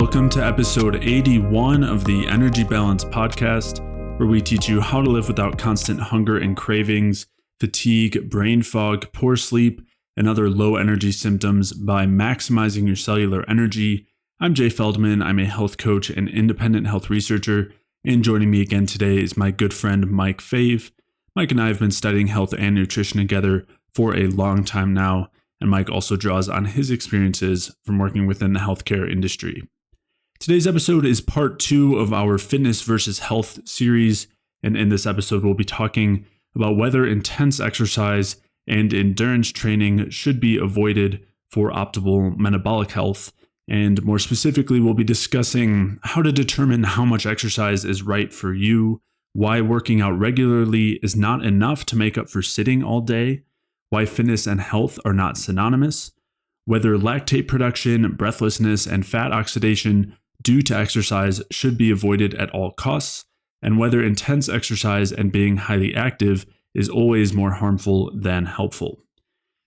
Welcome to episode 81 of the Energy Balance Podcast, where we teach you how to live without constant hunger and cravings, fatigue, brain fog, poor sleep, and other low energy symptoms by maximizing your cellular energy. I'm Jay Feldman. I'm a health coach and independent health researcher, and joining me again today is my good friend Mike Fave. Mike and I have been studying health and nutrition together for a long time now, and Mike also draws on his experiences from working within the healthcare industry. Today's episode is part 2 of our fitness versus health series, and in this episode we'll be talking about whether intense exercise and endurance training should be avoided for optimal metabolic health, and more specifically we'll be discussing how to determine how much exercise is right for you, why working out regularly is not enough to make up for sitting all day, why fitness and health are not synonymous, whether lactate production, breathlessness, and fat oxidation due to exercise should be avoided at all costs, and whether intense exercise and being highly active is always more harmful than helpful.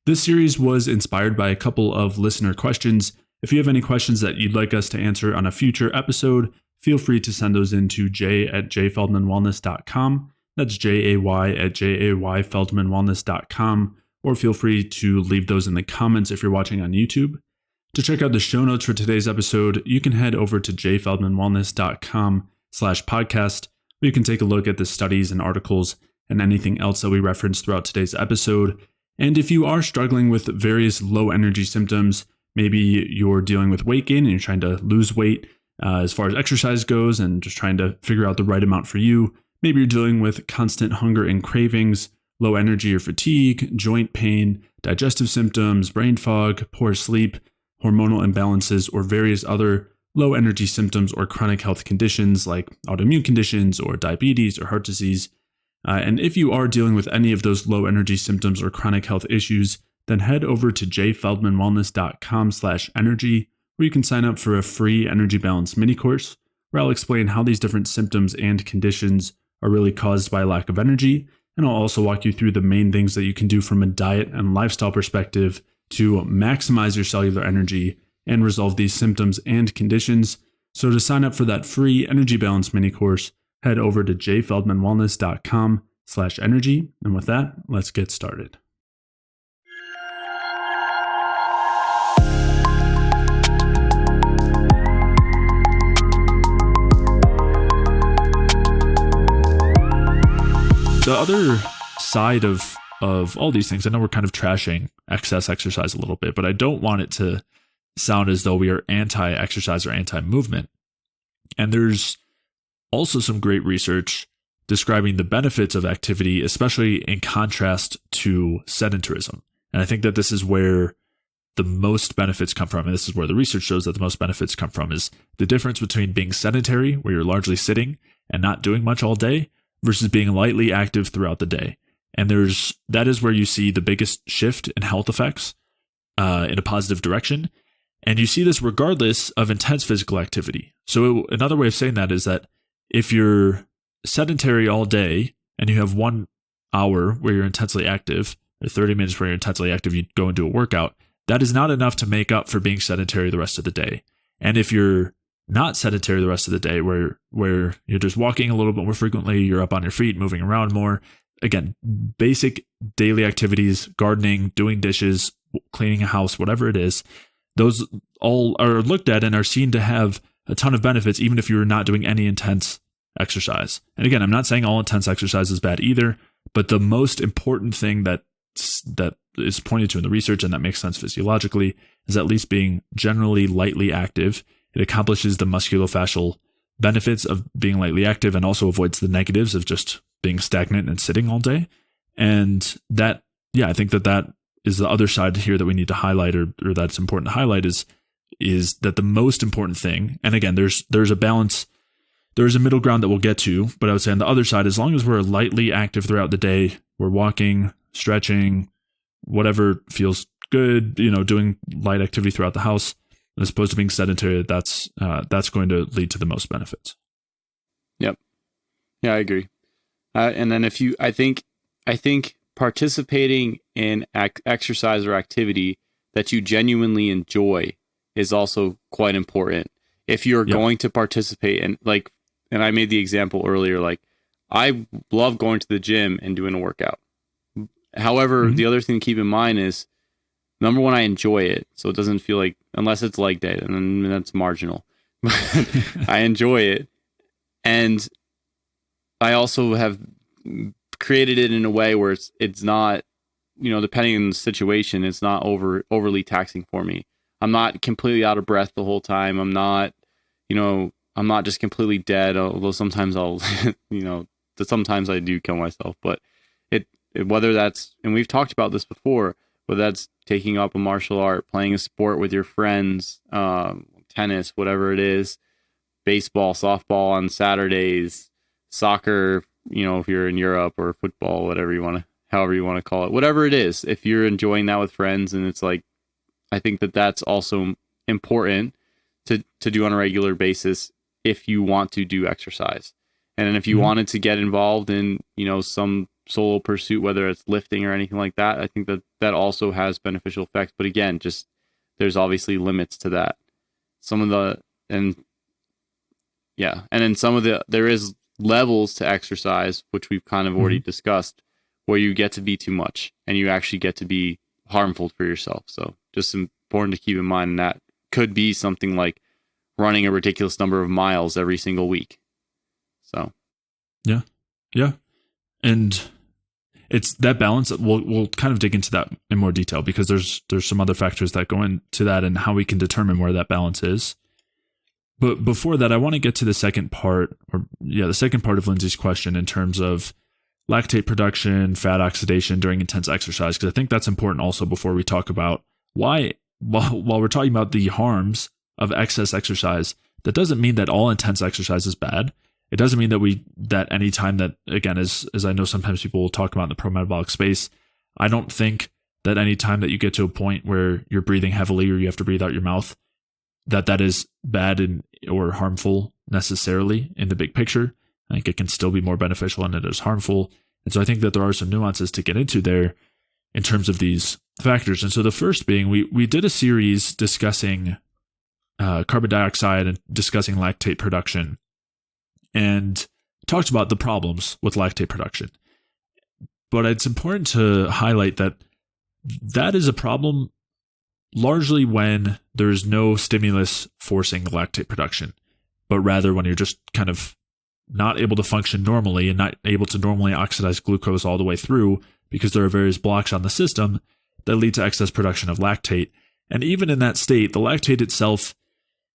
This series was inspired by a couple of listener questions. If you have any questions that you'd like us to answer on a future episode, feel free to send those in to jay@jayfeldmanwellness.com. That's jay@jayfeldmanwellness.com. Or feel free to leave those in the comments if you're watching on YouTube. To check out the show notes for today's episode, you can head over to jayfeldmanwellness.com/podcast, where you can take a look at the studies and articles and anything else that we reference throughout today's episode. And if you are struggling with various low energy symptoms, maybe you're dealing with weight gain and you're trying to lose weight as far as exercise goes and just trying to figure out the right amount for you. Maybe you're dealing with constant hunger and cravings, low energy or fatigue, joint pain, digestive symptoms, brain fog, poor sleep, hormonal imbalances, or various other low energy symptoms or chronic health conditions like autoimmune conditions or diabetes or heart disease. And if you are dealing with any of those low energy symptoms or chronic health issues, then head over to jayfeldmanwellness.com/energy, where you can sign up for a free energy balance mini course, where I'll explain how these different symptoms and conditions are really caused by lack of energy. And I'll also walk you through the main things that you can do from a diet and lifestyle perspective to maximize your cellular energy and resolve these symptoms and conditions. So to sign up for that free energy balance mini course, head over to jayfeldmanwellness.com/energy. And with that, let's get started. The other side of all these things, I know we're kind of trashing excess exercise a little bit, but I don't want it to sound as though we are anti-exercise or anti-movement. And there's also some great research describing the benefits of activity, especially in contrast to sedentarism. And I think that this is where the most benefits come from, and this is where the research shows that the most benefits come from, is the difference between being sedentary, where you're largely sitting and not doing much all day, versus being lightly active throughout the day. And that is where you see the biggest shift in health effects in a positive direction. And you see this regardless of intense physical activity. So another way of saying that is that if you're sedentary all day and you have 1 hour where you're intensely active, or 30 minutes where you're intensely active, you go and do a workout, that is not enough to make up for being sedentary the rest of the day. And if you're not sedentary the rest of the day, where you're just walking a little bit more frequently, you're up on your feet, moving around more, again, basic daily activities, gardening, doing dishes, cleaning a house, whatever it is, those all are looked at and are seen to have a ton of benefits, even if you're not doing any intense exercise. And again, I'm not saying all intense exercise is bad either, but the most important thing that is pointed to in the research, and that makes sense physiologically, is at least being generally lightly active. It accomplishes the musculofacial benefits of being lightly active and also avoids the negatives of just being stagnant and sitting all day. And that, I think that is the other side here that we need to highlight, or that's important to highlight, is that the most important thing, and again, there's a balance, there's a middle ground that we'll get to, but I would say on the other side, as long as we're lightly active throughout the day, we're walking, stretching, whatever feels good, doing light activity throughout the house, as opposed to being sedentary, that's going to lead to the most benefits. Yep. Yeah, I agree. And then I think participating in exercise or activity that you genuinely enjoy is also quite important. if you're Yep. going to participate, and I made the example earlier, like I love going to the gym and doing a workout. However, Mhm. the other thing to keep in mind is, number one, I enjoy it. So it doesn't feel like, unless it's leg day, and then that's marginal. I enjoy it. And I also have created it in a way where it's not, depending on the situation, it's not overly taxing for me. I'm not completely out of breath the whole time. I'm not just completely dead, although sometimes I'll, sometimes I do kill myself. But whether that's, and we've talked about this before, whether that's taking up a martial art, playing a sport with your friends, tennis, whatever it is, baseball, softball on Saturdays, soccer, if you're in Europe, or football, however you want to call it, whatever it is, if you're enjoying that with friends, and it's like, I think that's also important to do on a regular basis if you want to do exercise. And then if you wanted to get involved in, some solo pursuit, whether it's lifting or anything like that, I think that also has beneficial effects. But again, just there's obviously limits to that. And then there is levels to exercise, which we've kind of already discussed, where you get to be too much and you actually get to be harmful for yourself. So just important to keep in mind, and that could be something like running a ridiculous number of miles every single week. So Yeah. And it's that balance. We'll kind of dig into that in more detail, because there's some other factors that go into that and how we can determine where that balance is. But before that, I want to get to the second part of Lindsay's question in terms of lactate production, fat oxidation during intense exercise, because I think that's important also before we talk about why, while we're talking about the harms of excess exercise, that doesn't mean that all intense exercise is bad. It doesn't mean that any time that, again, as I know sometimes people will talk about in the pro-metabolic space, I don't think that any time that you get to a point where you're breathing heavily or you have to breathe out your mouth, that is bad or harmful necessarily in the big picture. I think it can still be more beneficial than it is harmful. And so I think that there are some nuances to get into there in terms of these factors. And so the first being, we did a series discussing carbon dioxide and discussing lactate production, and talked about the problems with lactate production. But it's important to highlight that is a problem largely when there's no stimulus forcing lactate production, but rather when you're just kind of not able to function normally and not able to normally oxidize glucose all the way through, because there are various blocks on the system that lead to excess production of lactate. And even in that state, the lactate itself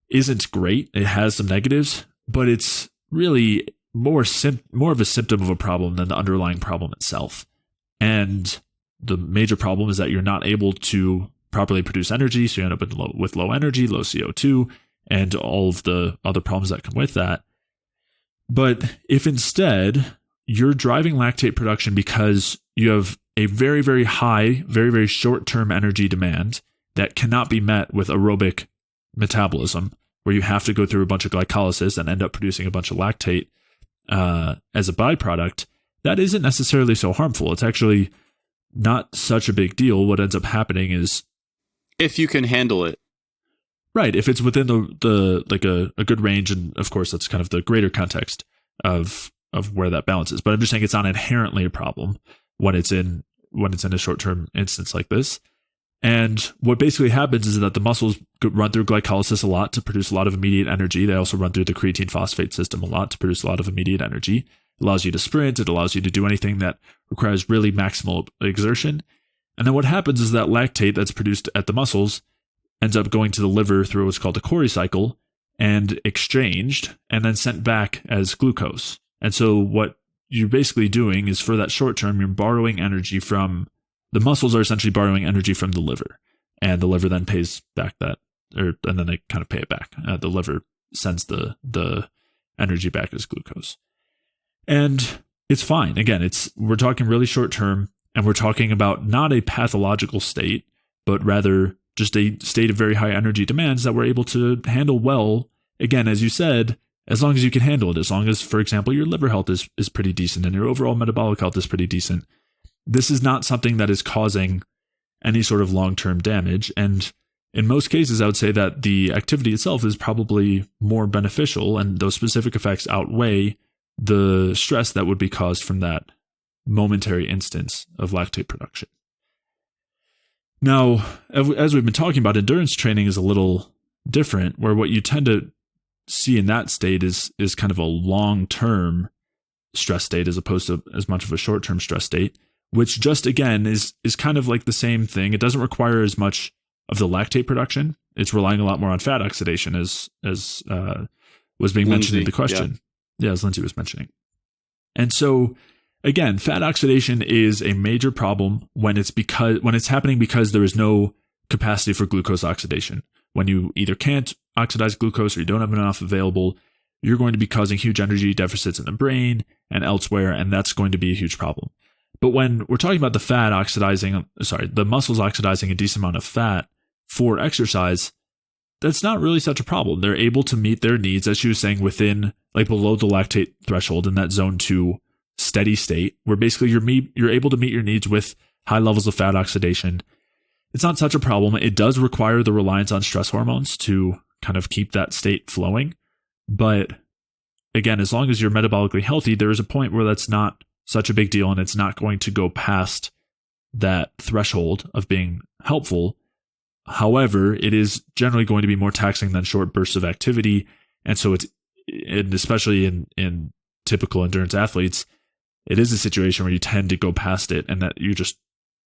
isn't great. It has some negatives, but it's really more of a symptom of a problem than the underlying problem itself. And the major problem is that you're not able to properly produce energy, so you end up with low energy, low CO2, and all of the other problems that come with that. But if instead you're driving lactate production because you have a very, very high, very, very short-term energy demand that cannot be met with aerobic metabolism, where you have to go through a bunch of glycolysis and end up producing a bunch of lactate as a byproduct, that isn't necessarily so harmful. It's actually not such a big deal. What ends up happening is, if you can handle it, right, if it's within the like a good range, and of course that's kind of the greater context of where that balance is. But I'm just saying it's not inherently a problem when it's in a short-term instance like this. And what basically happens is that the muscles run through glycolysis a lot to produce a lot of immediate energy. They also run through the creatine phosphate system a lot to produce a lot of immediate energy. It allows you to sprint. It allows you to do anything that requires really maximal exertion. And then what happens is that lactate that's produced at the muscles ends up going to the liver through what's called the Cori cycle and exchanged and then sent back as glucose. And so what you're basically doing is, for that short term, you're borrowing energy from the muscles, are essentially borrowing energy from the liver, and the liver then pays back and then they kind of pay it back. The liver sends the energy back as glucose, and it's fine. Again, we're talking really short term, and we're talking about not a pathological state, but rather just a state of very high energy demands that we're able to handle well. Again, as you said, as long as you can handle it, as long as, for example, your liver health is pretty decent and your overall metabolic health is pretty decent. This is not something that is causing any sort of long-term damage. And in most cases, I would say that the activity itself is probably more beneficial, and those specific effects outweigh the stress that would be caused from that momentary instance of lactate production. Now, as we've been talking about, endurance training is a little different, where what you tend to see in that state is kind of a long-term stress state as opposed to as much of a short-term stress state, which just again is kind of like the same thing. It doesn't require as much of the lactate production. It's relying a lot more on fat oxidation, as was being mentioned in the question. Yeah, as Lindsay was mentioning. And so again, fat oxidation is a major problem when it's happening because there is no capacity for glucose oxidation. When you either can't oxidize glucose or you don't have enough available, you're going to be causing huge energy deficits in the brain and elsewhere, and that's going to be a huge problem. But when we're talking about the muscles oxidizing a decent amount of fat for exercise, that's not really such a problem. They're able to meet their needs, as she was saying, within below the lactate threshold in that zone 2 steady state, where basically you're able to meet your needs with high levels of fat oxidation. It's not such a problem. It does require the reliance on stress hormones to kind of keep that state flowing. But again, as long as you're metabolically healthy, there is a point where that's not such a big deal, and it's not going to go past that threshold of being helpful. However, it is generally going to be more taxing than short bursts of activity. And so especially in typical endurance athletes, it is a situation where you tend to go past it, and that you're just,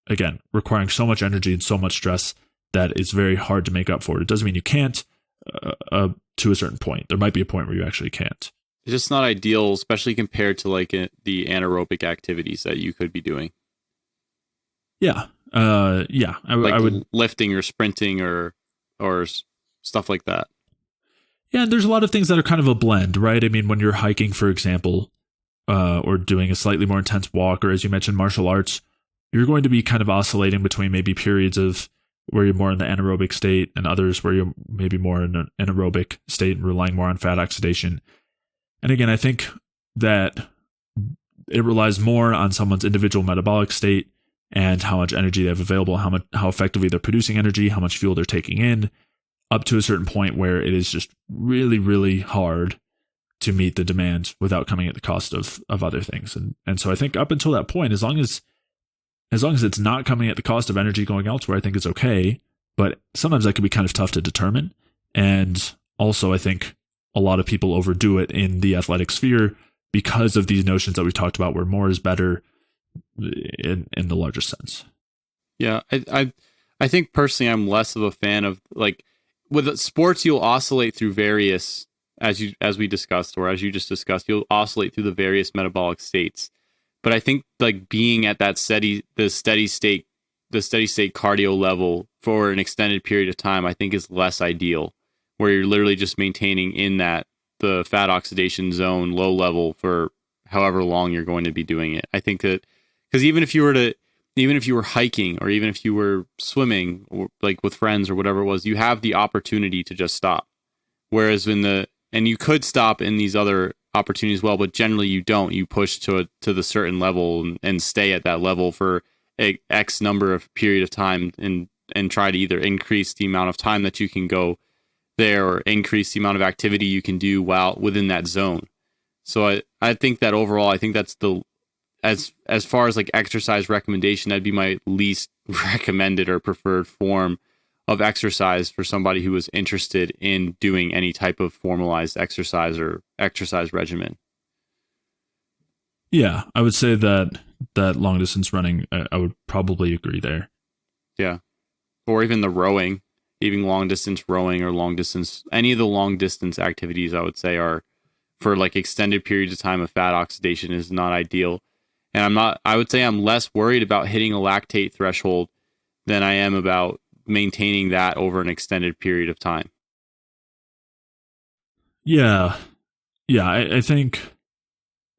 again, requiring so much energy and so much stress that it's very hard to make up for it. It doesn't mean you can't to a certain point. There might be a point where you actually can't. It's just not ideal, especially compared to the anaerobic activities that you could be doing. Yeah. I would lifting or sprinting or stuff like that. Yeah, and there's a lot of things that are kind of a blend, right? I mean, when you're hiking, for example, or doing a slightly more intense walk, or as you mentioned, martial arts, you're going to be kind of oscillating between maybe periods of where you're more in the anaerobic state and others where you're maybe more in an anaerobic state and relying more on fat oxidation. And again, I think that it relies more on someone's individual metabolic state and how much energy they have available, how effectively they're producing energy, how much fuel they're taking in, up to a certain point where it is just really, really hard to meet the demand without coming at the cost of other things. And so I think up until that point, as long as it's not coming at the cost of energy going elsewhere, I think it's okay. But sometimes that can be kind of tough to determine. And also, I think a lot of people overdo it in the athletic sphere because of these notions that we talked about, where more is better in the larger sense. Yeah, I think personally, I'm less of a fan of, like, with sports, you'll oscillate through various, as we discussed, or as you just discussed, you'll oscillate through the various metabolic states. But I think like being at that steady state cardio level for an extended period of time, I think is less ideal, where you're literally just maintaining in the fat oxidation zone, low level, for however long you're going to be doing it. I think that, because even if you were hiking, or even if you were swimming, or like with friends or whatever it was, you have the opportunity to just stop. Whereas and you could stop in these other opportunities as well, but generally you don't. You push to the certain level and stay at that level for X number of period of time, and try to either increase the amount of time that you can go there or increase the amount of activity you can do while within that zone. So I think that overall, I think that's as far as like exercise recommendation, that'd be my least recommended or preferred form of exercise for somebody who was interested in doing any type of formalized exercise or exercise regimen. Yeah, I would say that long distance running, I would probably agree there. Yeah. Or even the rowing, even long distance rowing, or any of the long distance activities, I would say, are for like extended periods of time of fat oxidation is not ideal. And I would say I'm less worried about hitting a lactate threshold than I am about maintaining that over an extended period of time. Yeah, I think,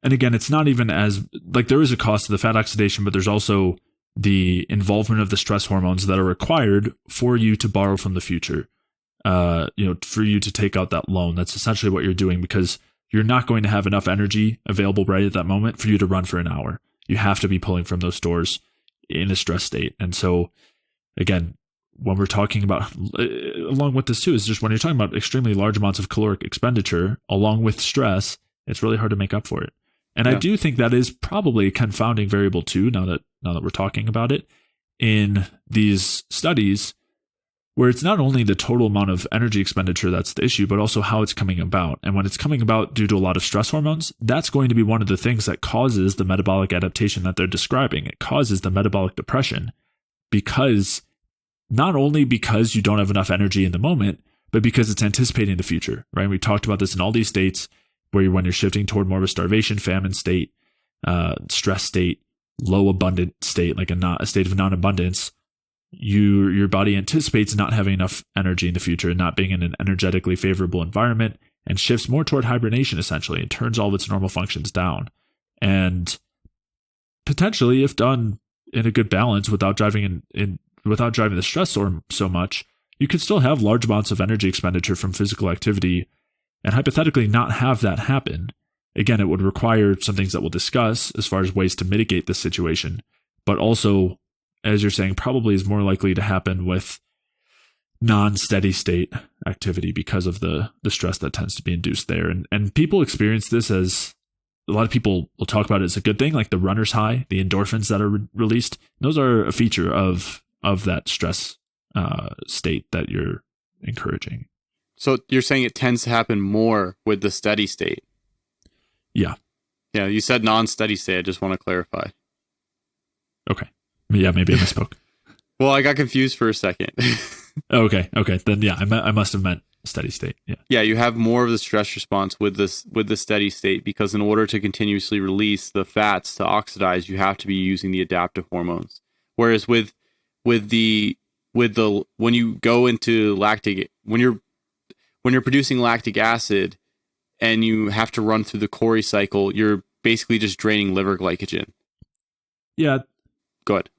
and again, it's not even as, like, there is a cost to the fat oxidation, but there's also the involvement of the stress hormones that are required for you to borrow from the future, for you to take out that loan. That's essentially what you're doing, because you're not going to have enough energy available right at that moment for you to run for an hour. You have to be pulling from those stores in a stress state. And so, again, when we're talking about, along with this too, is just when you're talking about extremely large amounts of caloric expenditure along with stress, it's really hard to make up for it. And I do think that is probably a confounding variable too, now that we're talking about it, in these studies, where it's not only the total amount of energy expenditure that's the issue, but also how it's coming about. And when it's coming about due to a lot of stress hormones, that's going to be one of the things that causes the metabolic adaptation that they're describing. It causes the metabolic depression because not only because you don't have enough energy in the moment, but because it's anticipating the future, right? We talked about this in all these states where when you're shifting toward more of a starvation, famine state, stress state, low abundant state, like a state of non-abundance, your body anticipates not having enough energy in the future and not being in an energetically favorable environment and shifts more toward hibernation, essentially, and turns all of its normal functions down. And potentially, if done in a good balance without driving without driving the stress so much, you could still have large amounts of energy expenditure from physical activity and hypothetically not have that happen. Again, it would require some things that we'll discuss as far as ways to mitigate this situation, but also, as you're saying, probably is more likely to happen with non-steady state activity because of the stress that tends to be induced there. And people experience this as, a lot of people will talk about it as a good thing, like the runner's high, the endorphins that are released. Those are a feature of that stress state that you're encouraging. So you're saying it tends to happen more with the steady state? Yeah. Yeah, you said non-steady state. I just want to clarify. Okay. Yeah, maybe I misspoke. Well, I got confused for a second. Okay. Then yeah, I must have meant steady state. Yeah. Yeah, you have more of the stress response with the steady state because in order to continuously release the fats to oxidize, you have to be using the adaptive hormones. Whereas with the when you go into lactic, when you're producing lactic acid and you have to run through the Cori cycle, you're basically just draining liver glycogen. Yeah. Go ahead.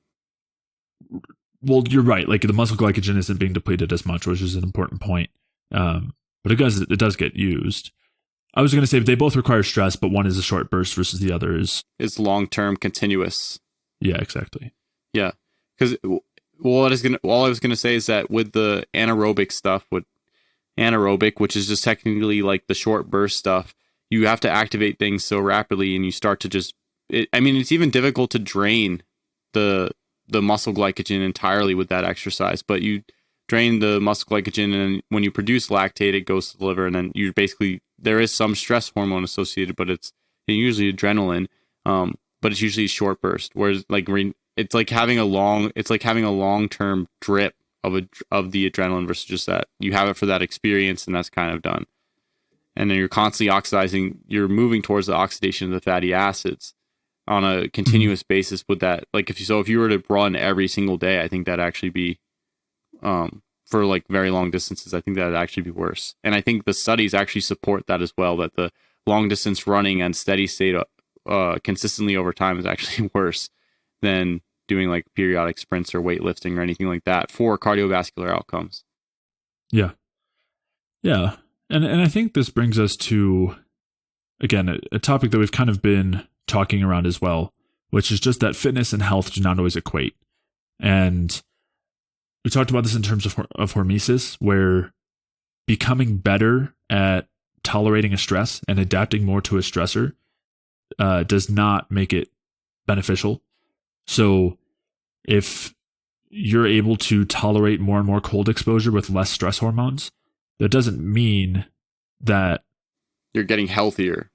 Well, you're right. Like the muscle glycogen isn't being depleted as much, which is an important point. But it does get used. I was going to say they both require stress, but one is a short burst versus the other is long-term continuous. Yeah, exactly. Yeah, because all I was going to say is that with the anaerobic stuff, which is just technically like the short burst stuff, you have to activate things so rapidly, and you start to it's even difficult to drain the muscle glycogen entirely with that exercise, but you drain the muscle glycogen, and when you produce lactate, it goes to the liver, and then you basically, there is some stress hormone associated, but it's usually adrenaline, but it's usually a short burst. Whereas it's like having a long-term drip of the adrenaline versus just that you have it for that experience, and that's kind of done. And then you're constantly oxidizing. You're moving towards the oxidation of the fatty acids on a continuous basis with that. Like if you were to run every single day, I think that'd actually be, for like very long distances, I think that'd actually be worse. And I think the studies actually support that as well, that the long distance running and steady state consistently over time is actually worse than doing like periodic sprints or weightlifting or anything like that for cardiovascular outcomes. Yeah. Yeah. And I think this brings us to, again, a topic that we've kind of been talking around as well, which is just that fitness and health do not always equate. And we talked about this in terms of hormesis, where becoming better at tolerating a stress and adapting more to a stressor does not make it beneficial. So if you're able to tolerate more and more cold exposure with less stress hormones, that doesn't mean that you're getting healthier.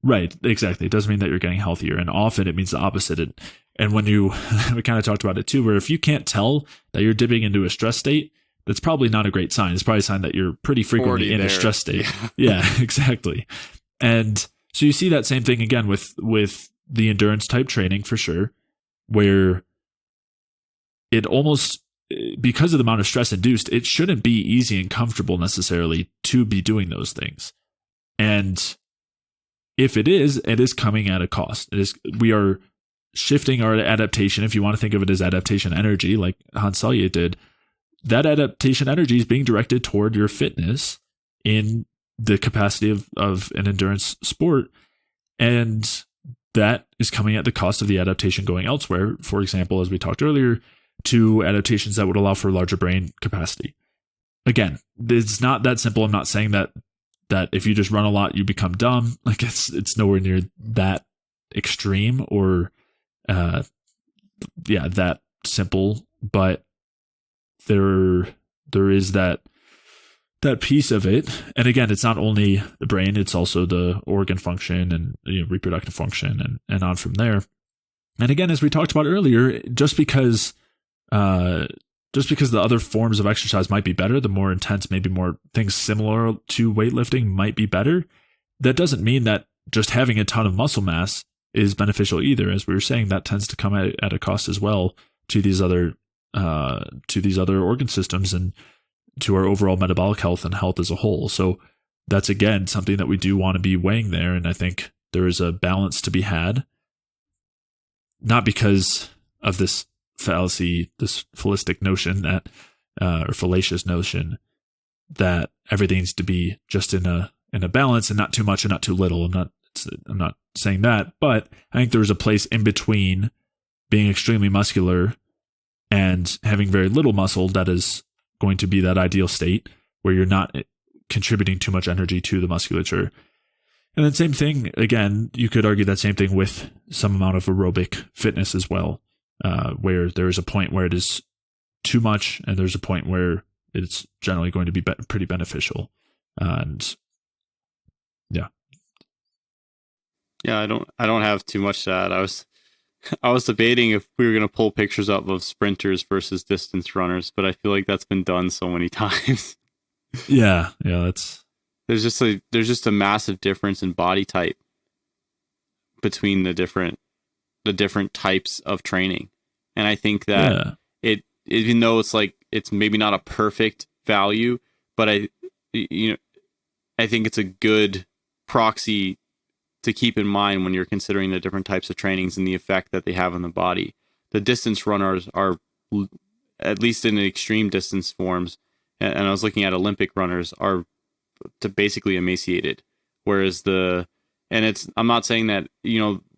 Right, exactly. It doesn't mean that you're getting healthier. And often it means the opposite. And when we kind of talked about it too, where if you can't tell that you're dipping into a stress state, that's probably not a great sign. It's probably a sign that you're pretty frequently in a stress state. Yeah, exactly. And so you see that same thing again with the endurance type training for sure, where it almost, because of the amount of stress induced, it shouldn't be easy and comfortable necessarily to be doing those things. And if it is coming at a cost. We are shifting our adaptation. If you want to think of it as adaptation energy, like Hans Selye did, that adaptation energy is being directed toward your fitness in the capacity of an endurance sport. And that is coming at the cost of the adaptation going elsewhere. For example, as we talked earlier, to adaptations that would allow for larger brain capacity. Again, it's not that simple. I'm not saying that if you just run a lot, you become dumb. Like it's nowhere near that extreme or, that simple. But there is that piece of it. And again, it's not only the brain, it's also the organ function and reproductive function and on from there. And again, as we talked about earlier, just because the other forms of exercise might be better, the more intense, maybe more things similar to weightlifting might be better, that doesn't mean that just having a ton of muscle mass is beneficial either. As we were saying, that tends to come at a cost as well to these other organ systems and to our overall metabolic health and health as a whole. So that's, again, something that we do want to be weighing there. And I think there is a balance to be had, not because of this fallacy, this fallacious notion that, or fallacious notion that everything needs to be just in a balance and not too much and not too little. I'm not saying that, but I think there's a place in between being extremely muscular and having very little muscle that is going to be that ideal state where you're not contributing too much energy to the musculature. And then same thing, again, you could argue that same thing with some amount of aerobic fitness as well, where there is a point where it is too much and there's a point where it's generally going to be pretty beneficial. And yeah. Yeah, I don't have too much to add. I was debating if we were going to pull pictures up of sprinters versus distance runners, but I feel like that's been done so many times. Yeah, that's there's just a massive difference in body type between the different types of training. And I think that it, even though it's maybe not a perfect value, but I think it's a good proxy to keep in mind when you're considering the different types of trainings and the effect that they have on the body. The distance runners are, at least in the extreme distance forms, and I was looking at Olympic runners, are to basically emaciated. Whereas I'm not saying that,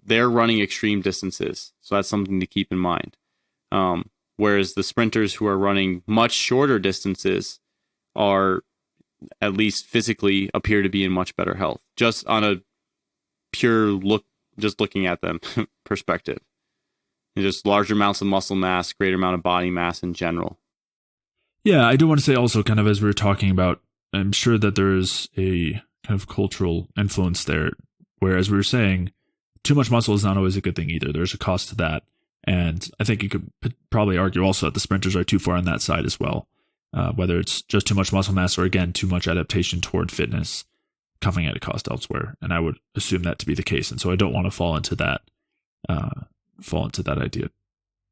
they're running extreme distances. So that's something to keep in mind. Whereas the sprinters who are running much shorter distances are, at least physically, appear to be in much better health. Just on a pure look, just looking at them perspective. And just larger amounts of muscle mass, greater amount of body mass in general. Yeah, I do want to say also, kind of as we were talking about, I'm sure that there is a kind of cultural influence there, where, as we were saying, too much muscle is not always a good thing either. There's a cost to that. And I think you could probably argue also that the sprinters are too far on that side as well, whether it's just too much muscle mass or, again, too much adaptation toward fitness coming at a cost elsewhere. And I would assume that to be the case. And so I don't want to fall into that idea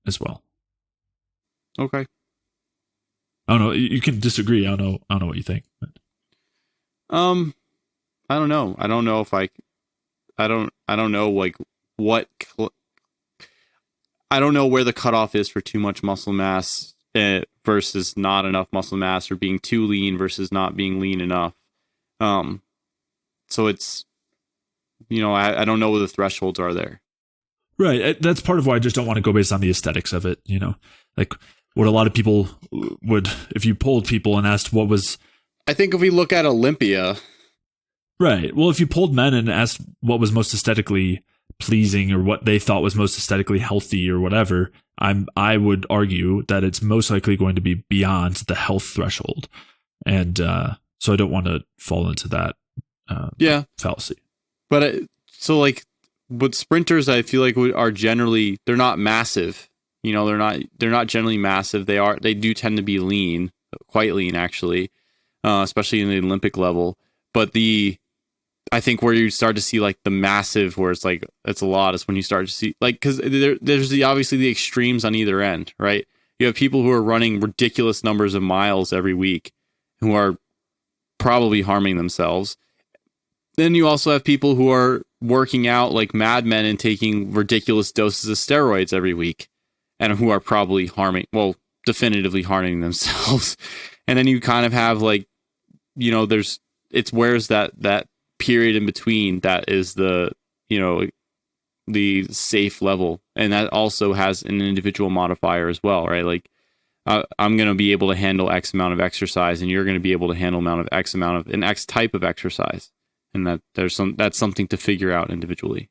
as well. Okay. I don't know. You can disagree. I don't know what you think. But. I don't know. I don't know if I don't know what. I don't know where the cutoff is for too much muscle mass versus not enough muscle mass, or being too lean versus not being lean enough. So it's, I don't know where the thresholds are there. Right. That's part of why I just don't want to go based on the aesthetics of it. Like what a lot of people would, if you polled people and asked what was. I think if we look at Olympia. Right. Well, if you polled men and asked what was most aesthetically pleasing or what they thought was most aesthetically healthy or whatever, I would argue that it's most likely going to be beyond the health threshold. And so I don't want to fall into that fallacy. But with sprinters, I feel like are generally, they're not massive. They're not generally massive. They do tend to be lean, quite lean actually, especially in the Olympic level. But I think where you start to see the massive, where it's it's a lot, is when you start to see because there's obviously the extremes on either end, right? You have people who are running ridiculous numbers of miles every week, who are probably harming themselves. Then you also have people who are working out like madmen and taking ridiculous doses of steroids every week, and who are probably definitively harming themselves. And then you kind of have where's that period in between that is the, the safe level. And that also has an individual modifier as well, right? Like I'm going to be able to handle X amount of exercise, and you're going to be able to handle X amount of an X type of exercise. And that's something to figure out individually.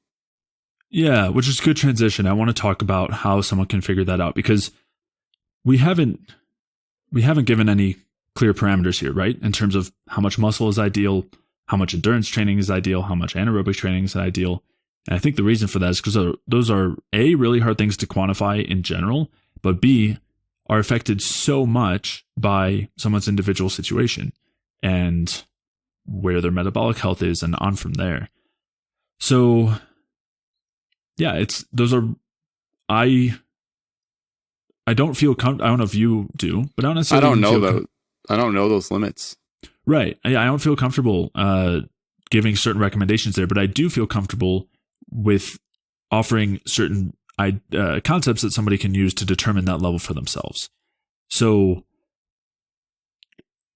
Yeah, which is a good transition. I want to talk about how someone can figure that out, because we haven't given any clear parameters here, right? In terms of how much muscle is ideal, how much endurance training is ideal, how much anaerobic training is ideal. And I think the reason for that is because those are A, really hard things to quantify in general, but B, are affected so much by someone's individual situation and where their metabolic health is, and on from there. So yeah, I don't feel I don't know if you do, but I don't necessarily I don't know those limits. Right. Yeah, I don't feel comfortable giving certain recommendations there, but I do feel comfortable with offering certain concepts that somebody can use to determine that level for themselves. So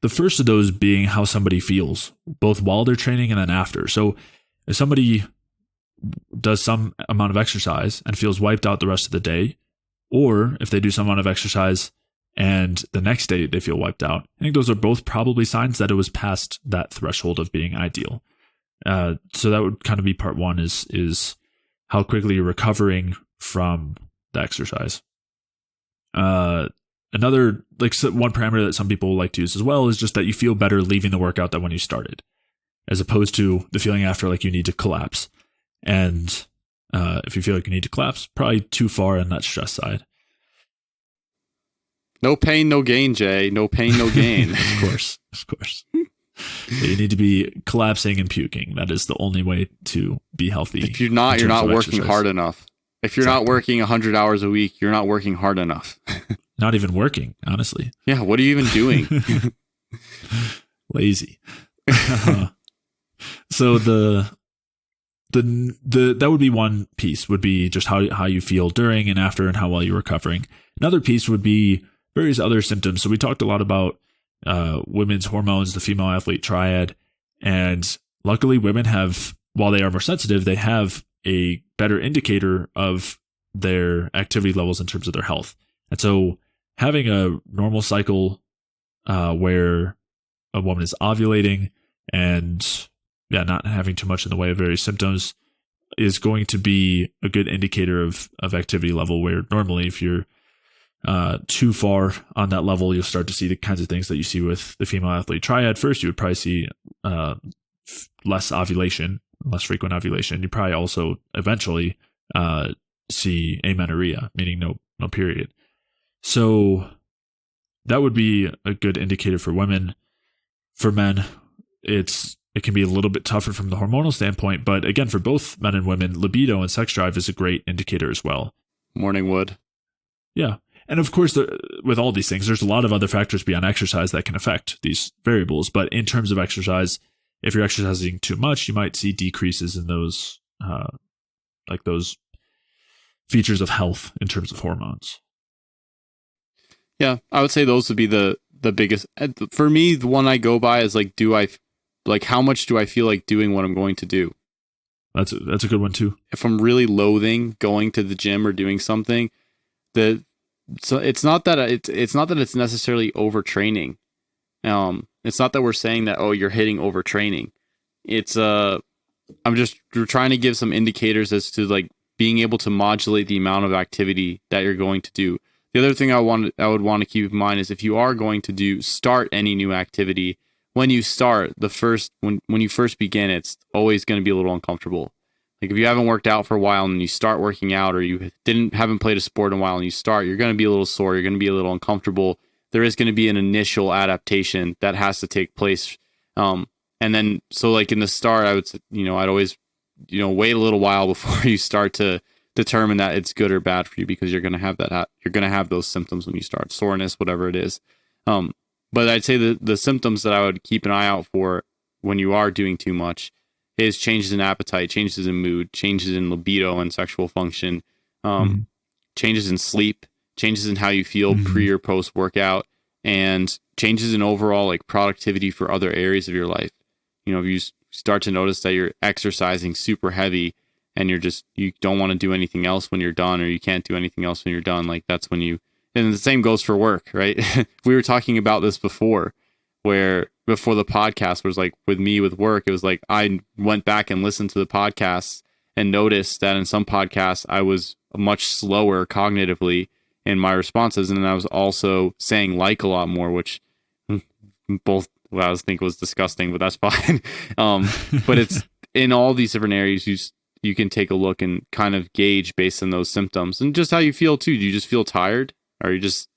the first of those being how somebody feels, both while they're training and then after. So if somebody does some amount of exercise and feels wiped out the rest of the day, or if they do some amount of exercise and the next day they feel wiped out, I think those are both probably signs that it was past that threshold of being ideal. So that would kind of be part one, is how quickly you're recovering from the exercise. Another, one parameter that some people like to use as well is just that you feel better leaving the workout than when you started, as opposed to the feeling after like you need to collapse. And if you feel like you need to collapse, probably too far on that stress side. No pain, no gain, Jay. No pain, no gain. Of course. You need to be collapsing and puking. That is the only way to be healthy. If you're not working hard enough. If you're not working 100 hours a week, you're not working hard enough. Not even working, honestly. Yeah, what are you even doing? Lazy. So the that would be one piece, would be just how you feel during and after, and how well you're recovering. Another piece would be various other symptoms. So we talked a lot about women's hormones, the female athlete triad, and luckily women have, while they are more sensitive, they have a better indicator of their activity levels in terms of their health. And so having a normal cycle where a woman is ovulating and not having too much in the way of various symptoms is going to be a good indicator of activity level, where normally if you're too far on that level, you'll start to see the kinds of things that you see with the female athlete triad. First, you would probably see less frequent ovulation. You probably also eventually see amenorrhea, meaning no period. So that would be a good indicator for women. For men, it can be a little bit tougher from the hormonal standpoint, but again, for both men and women, libido and sex drive is a great indicator as well. Morning wood. Yeah. And of course, with all these things, there's a lot of other factors beyond exercise that can affect these variables. But in terms of exercise, if you're exercising too much, you might see decreases in those, those features of health in terms of hormones. Yeah, I would say those would be the biggest. For me, the one I go by is how much do I feel like doing what I'm going to do? That's a good one too. If I'm really loathing going to the gym or doing something, so it's not that it's necessarily overtraining. It's not that we're saying that, oh, you're hitting overtraining. It's we're trying to give some indicators as to like being able to modulate the amount of activity that you're going to do. The other thing I would want to keep in mind is if you are going to start any new activity, when you start when you first begin, it's always going to be a little uncomfortable. Like if you haven't worked out for a while and you start working out, or you haven't played a sport in a while and you start, you're going to be a little sore. You're going to be a little uncomfortable. There is going to be an initial adaptation that has to take place. And then, so like in the start, I'd always, wait a little while before you start to determine that it's good or bad for you, because you're going to have those symptoms when you start, soreness, whatever it is. But I'd say the symptoms that I would keep an eye out for when you are doing too much is changes in appetite, changes in mood, changes in libido and sexual function, changes in sleep, changes in how you feel pre or post workout, and changes in overall like productivity for other areas of your life. If you start to notice that you're exercising super heavy and you don't want to do anything else when you're done, or you can't do anything else when you're done, like that's when and the same goes for work, right? We were talking about this before, where before the podcast was like with work, it was like I went back and listened to the podcasts and noticed that in some podcasts I was much slower cognitively in my responses, and then I was also saying like a lot more, which both I was think was disgusting, but that's fine. But it's in all these different areas. You can take a look and kind of gauge based on those symptoms and just how you feel too. Do you just feel tired? Or are you just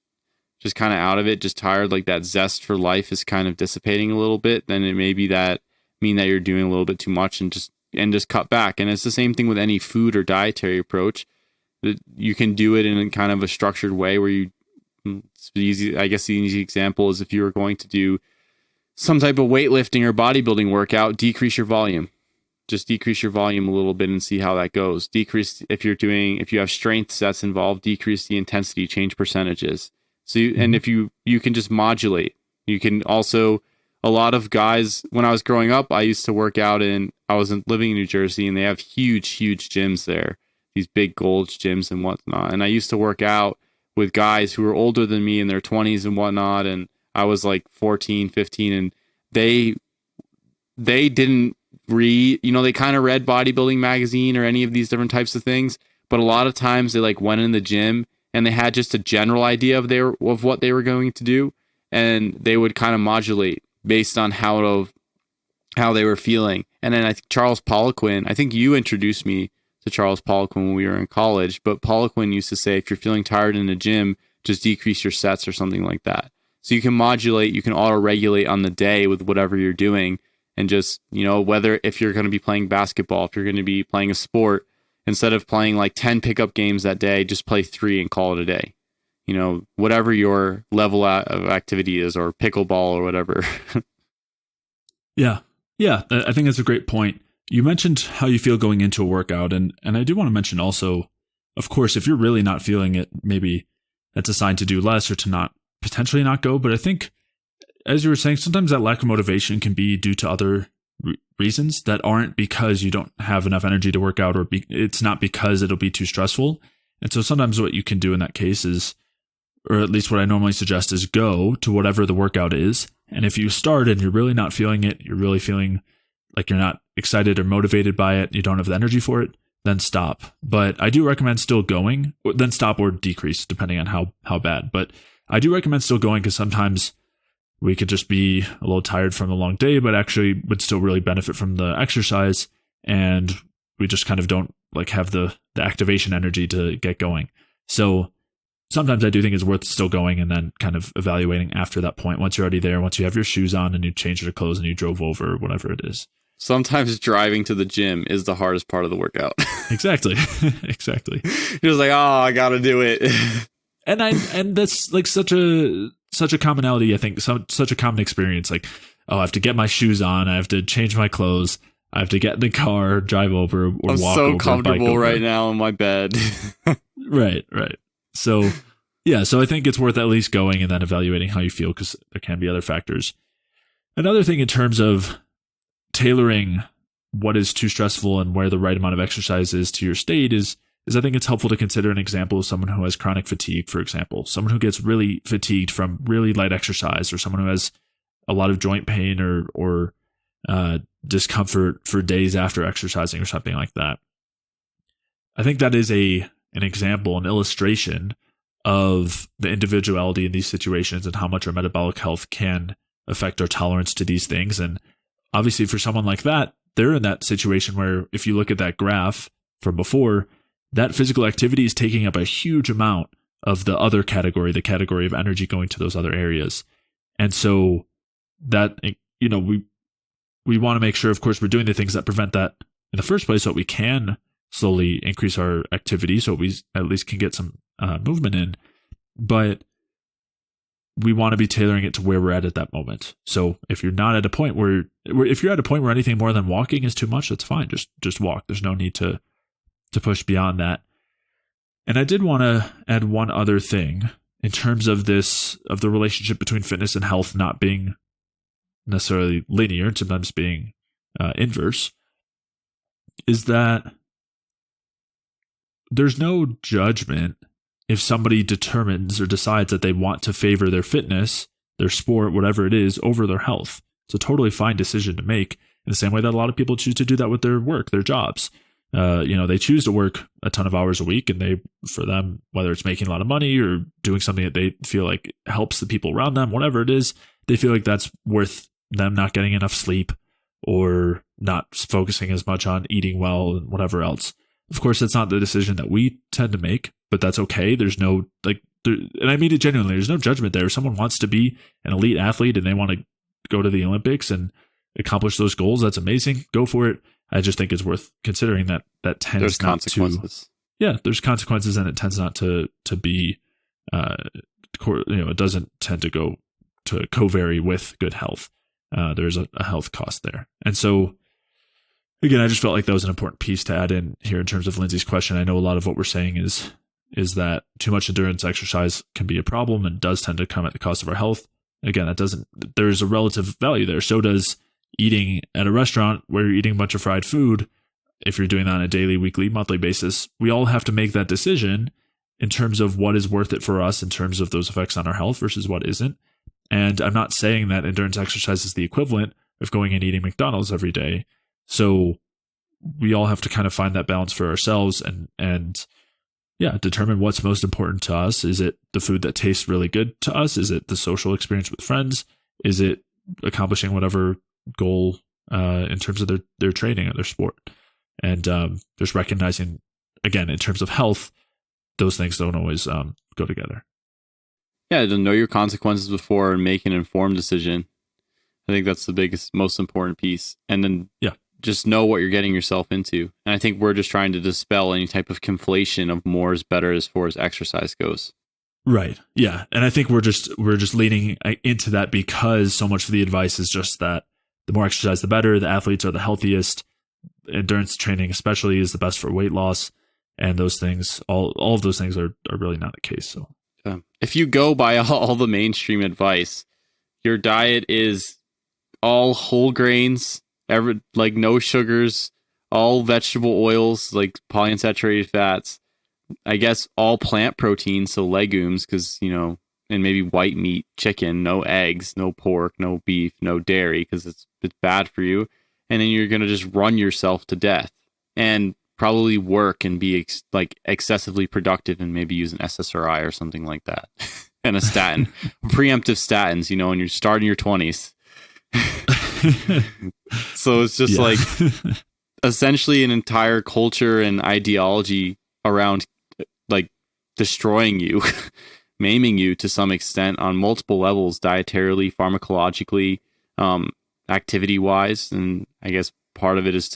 kind of out of it, just tired, like that zest for life is kind of dissipating a little bit? Then it may be that mean that you're doing a little bit too much, and just cut back. And it's the same thing with any food or dietary approach. You can do it in kind of a structured way where it's easy. I guess the easy example is if you were going to do some type of weightlifting or bodybuilding workout, decrease your volume. Just decrease your volume a little bit and see how that goes. Decrease if you have strength sets involved, decrease the intensity, change percentages. So and if you can just modulate. You can also, a lot of guys, when I was growing up, I used to work out I was living in New Jersey, and they have huge gyms there, these big Gold's gyms and whatnot. And I used to work out with guys who were older than me in their 20s and whatnot. And I was like 14, 15, and they didn't read, they kind of read bodybuilding magazine or any of these different types of things, but a lot of times they like went in the gym and they had just a general idea of what they were going to do, and they would kind of modulate based on how they were feeling. And then I think Charles Poliquin, I think you introduced me to Charles Poliquin when we were in college, but Poliquin used to say if you're feeling tired in the gym, just decrease your sets or something like that. So you can modulate, you can auto-regulate on the day with whatever you're doing. And just, whether if you're going to be playing basketball, if you're going to be playing a sport, instead of playing like 10 pickup games that day, just play 3 and call it a day. Whatever your level of activity is, or pickleball or whatever. Yeah. I think that's a great point. You mentioned how you feel going into a workout. And I do want to mention also, of course, if you're really not feeling it, maybe that's a sign to do less or to potentially not go. But I think, as you were saying, sometimes that lack of motivation can be due to other reasons that aren't because you don't have enough energy to work out, or it's not because it'll be too stressful. And so sometimes what you can do in that case is, or at least what I normally suggest, is go to whatever the workout is. And if you start and you're really not feeling it, you're really feeling like you're not excited or motivated by it, you don't have the energy for it, then stop. But I do recommend still going, then stop or decrease depending on how bad. But I do recommend still going, because sometimes we could just be a little tired from a long day, but actually would still really benefit from the exercise. And we just kind of don't like have the activation energy to get going. So sometimes I do think it's worth still going and then kind of evaluating after that point. Once you're already there, once you have your shoes on and you changed your clothes and you drove over, or whatever it is. Sometimes driving to the gym is the hardest part of the workout. Exactly. Exactly. You're just like, oh, I got to do it. And that's like such a commonality, I think, such a common experience. Like, oh, I have to get my shoes on, I have to change my clothes, I have to get in the car, drive over, or I'm walk so over, comfortable right now in my bed. Right. So, yeah, so I think it's worth at least going and then evaluating how you feel, because there can be other factors. Another thing in terms of tailoring what is too stressful and where the right amount of exercise is to your state is I think it's helpful to consider an example of someone who has chronic fatigue, for example, someone who gets really fatigued from really light exercise, or someone who has a lot of joint pain or discomfort for days after exercising or something like that. I think that is an example, an illustration of the individuality in these situations and how much our metabolic health can affect our tolerance to these things. And obviously for someone like that, they're in that situation where if you look at that graph from before, that physical activity is taking up a huge amount of the other category, the category of energy going to those other areas. And so that, we want to make sure, of course, we're doing the things that prevent that in the first place, so that we can slowly increase our activity, so we at least can get some movement in. But we want to be tailoring it to where we're at that moment. So if you're not at a point where anything more than walking is too much, that's fine. Just walk. There's no need to push beyond that. And I did want to add one other thing in terms of the relationship between fitness and health not being necessarily linear, sometimes being inverse, is that there's no judgment if somebody determines or decides that they want to favor their fitness, their sport, whatever it is, over their health. It's a totally fine decision to make, in the same way that a lot of people choose to do that with their work, their jobs. They choose to work a ton of hours a week, and for them, whether it's making a lot of money or doing something that they feel like helps the people around them, whatever it is, they feel like that's worth them not getting enough sleep or not focusing as much on eating well and whatever else. Of course, that's not the decision that we tend to make, but that's okay. There's no, and I mean it genuinely, there's no judgment there. If someone wants to be an elite athlete and they want to go to the Olympics and accomplish those goals, that's amazing. Go for it. I just think it's worth considering that tends there's not consequences. There's consequences, and it tends not to be, it doesn't tend to go to co-vary with good health. There's a health cost there. And so, again, I just felt like that was an important piece to add in here in terms of Lindsay's question. I know a lot of what we're saying is that too much endurance exercise can be a problem and does tend to come at the cost of our health. Again, there's a relative value there. So does eating at a restaurant where you're eating a bunch of fried food. If you're doing that on a daily, weekly, monthly basis, we all have to make that decision in terms of what is worth it for us in terms of those effects on our health versus what isn't. And I'm not saying that endurance exercise is the equivalent of going and eating McDonald's every day. So we all have to kind of find that balance for ourselves and determine what's most important to us. Is it the food that tastes really good to us? Is it the social experience with friends? Is it accomplishing whatever goal in terms of their training or their sport? And just recognizing, again, in terms of health, those things don't always go together. Yeah, to know your consequences before and make an informed decision. I think that's the biggest, most important piece. And then just know what you're getting yourself into. And I think we're just trying to dispel any type of conflation of more is better as far as exercise goes. Right. Yeah. And I think we're just leaning into that because so much of the advice is just that the more exercise, the better. The athletes are the healthiest. Endurance training especially is the best for weight loss. And those things, all of those things are really not the case. So if you go by all the mainstream advice, your diet is all whole grains, no sugars, all vegetable oils, like polyunsaturated fats, I guess all plant proteins, so legumes, because, and maybe white meat, chicken, no eggs, no pork, no beef, no dairy, because it's bad for you. And then you're going to just run yourself to death and probably work and be excessively productive and maybe use an SSRI or something like that. And a statin, preemptive statins, when you're starting your 20s. So it's just essentially an entire culture and ideology around destroying you, maiming you to some extent on multiple levels, dietarily, pharmacologically, activity wise. And I guess part of it is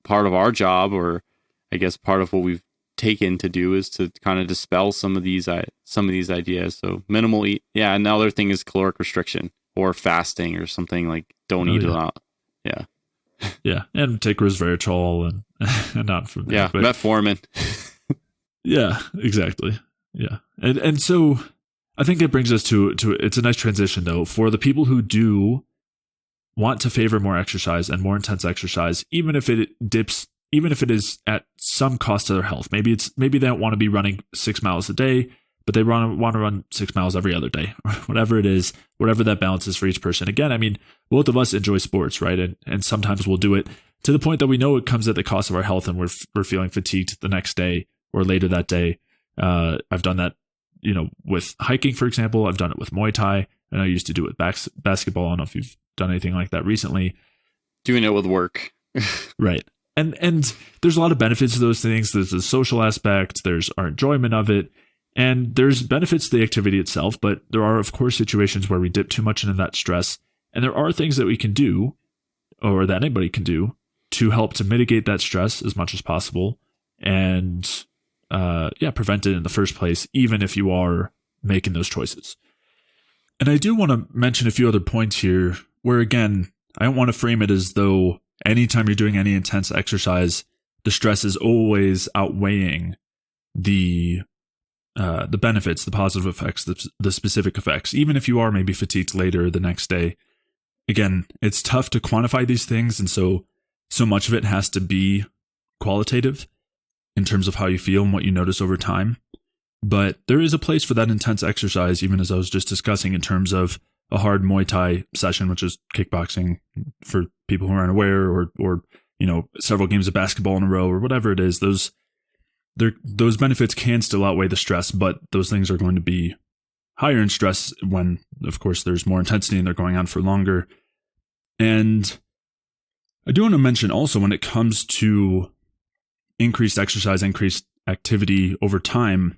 part of our job, or I guess part of what we've taken to do is to kind of dispel some of these ideas. So minimal eat. Yeah. Another thing is caloric restriction or fasting or something like don't eat a lot. Yeah. Yeah. And take resveratrol and not from there. Yeah. But metformin. Yeah, exactly. Yeah. And so I think it brings us to it's a nice transition though, for the people who do want to favor more exercise and more intense exercise, even if it is at some cost to their health. Maybe they don't want to be running 6 miles a day, but they want to run 6 miles every other day, or whatever it is, whatever that balance is for each person. Again, I mean, both of us enjoy sports, right? And sometimes we'll do it to the point that we know it comes at the cost of our health, and we're feeling fatigued the next day or later that day. I've done that, with hiking, for example. I've done it with Muay Thai, and I used to do it with basketball. I don't know if you've done anything like that recently. Doing it with work. Right. And there's a lot of benefits to those things. There's the social aspect, there's our enjoyment of it, and there's benefits to the activity itself, but there are, of course, situations where we dip too much into that stress. And there are things that we can do, or that anybody can do, to help to mitigate that stress as much as possible and prevent it in the first place, even if you are making those choices. And I do want to mention a few other points here where, again, I don't want to frame it as though anytime you're doing any intense exercise, the stress is always outweighing the benefits, the positive effects, the specific effects, even if you are maybe fatigued later the next day. Again, it's tough to quantify these things, and so much of it has to be qualitative. in terms of how you feel and what you notice over time. But there is a place for that intense exercise, even as I was just discussing, in terms of a hard Muay Thai session, which is kickboxing for people who aren't aware, or several games of basketball in a row, or whatever it is. Those benefits can still outweigh the stress, but those things are going to be higher in stress when, of course, there's more intensity and they're going on for longer. And I do want to mention also, when it comes to increased exercise, increased activity over time,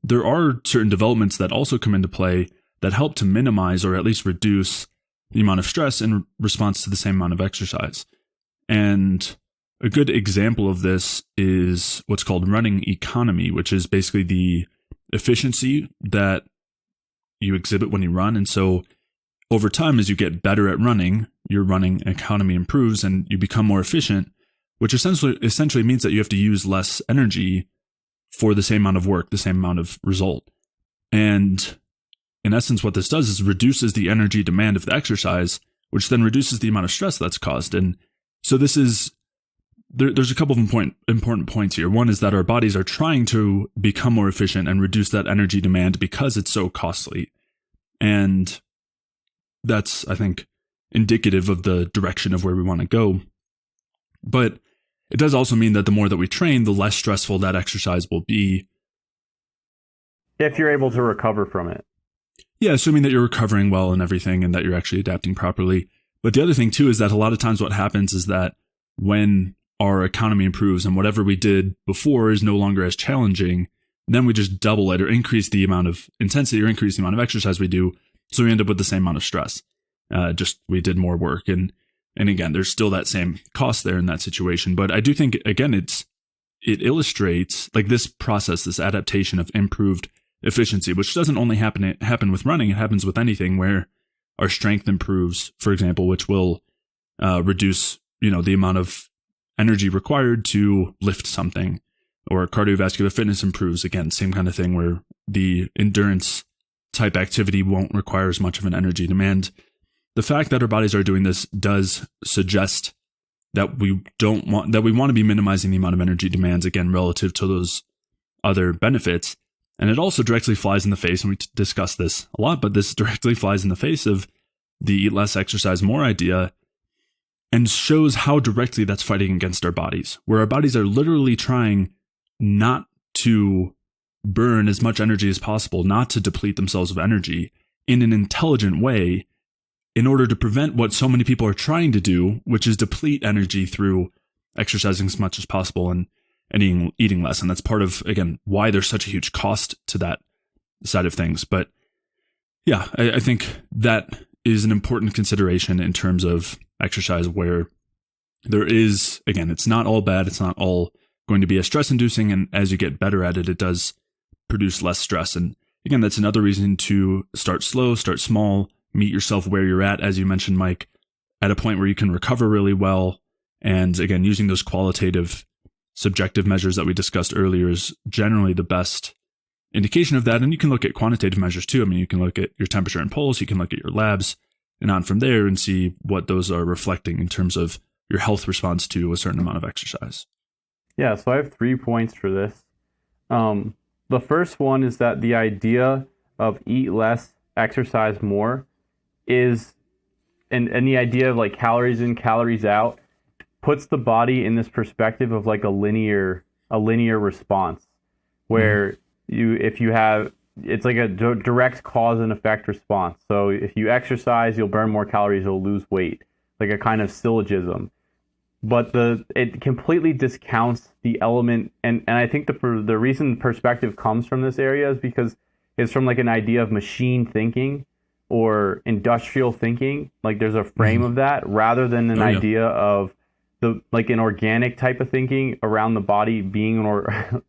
there are certain developments that also come into play that help to minimize or at least reduce the amount of stress in response to the same amount of exercise. And a good example of this is what's called running economy, which is basically the efficiency that you exhibit when you run. And so over time, as you get better at running, your running economy improves and you become more efficient, which essentially means that you have to use less energy for the same amount of work, the same amount of result. And in essence, what this does is reduces the energy demand of the exercise, which then reduces the amount of stress that's caused. And so there's a couple of important points here. One is that our bodies are trying to become more efficient and reduce that energy demand because it's so costly. And that's, I think, indicative of the direction of where we want to go. But it does also mean that the more that we train, the less stressful that exercise will be. If you're able to recover from it. Yeah, assuming that you're recovering well and everything and that you're actually adapting properly. But the other thing too is that a lot of times what happens is that when our economy improves and whatever we did before is no longer as challenging, then we just double it or increase the amount of intensity or increase the amount of exercise we do. So we end up with the same amount of stress. Just we did more work. And again, there's still that same cost there in that situation. But I do think, again, it illustrates like this process, this adaptation of improved efficiency, which doesn't only happen with running. It happens with anything where our strength improves, for example, which will reduce, the amount of energy required to lift something, or cardiovascular fitness improves. Again, same kind of thing where the endurance type activity won't require as much of an energy demand. The fact that our bodies are doing this does suggest that we want to be minimizing the amount of energy demands, again, relative to those other benefits. And it also directly flies in the face, and we discussed this a lot, but this directly flies in the face of the eat less, exercise more idea, and shows how directly that's fighting against our bodies, where our bodies are literally trying not to burn as much energy as possible, not to deplete themselves of energy in an intelligent way in order to prevent what so many people are trying to do, which is deplete energy through exercising as much as possible and eating less. And that's part of, again, why there's such a huge cost to that side of things. But yeah, I think that is an important consideration in terms of exercise, where there is, again, it's not all bad. It's not all going to be as stress inducing. And as you get better at it, it does produce less stress. And again, that's another reason to start slow, start small, meet yourself where you're at, as you mentioned, Mike, at a point where you can recover really well. And again, using those qualitative subjective measures that we discussed earlier is generally the best indication of that. And you can look at quantitative measures too. I mean, you can look at your temperature and pulse, you can look at your labs and on from there and see what those are reflecting in terms of your health response to a certain amount of exercise. Yeah, so I have 3 points for this. The first one is that the idea of eat less, exercise more is, and the idea of like calories in, calories out, puts the body in this perspective of like a linear response, where it's like a direct cause and effect response. So if you exercise, you'll burn more calories, you'll lose weight, like a kind of syllogism. But it completely discounts the element, and I think the reason perspective comes from this area is because it's from like an idea of machine thinking or industrial thinking. Like there's a frame of that rather than an idea of like an organic type of thinking around the body being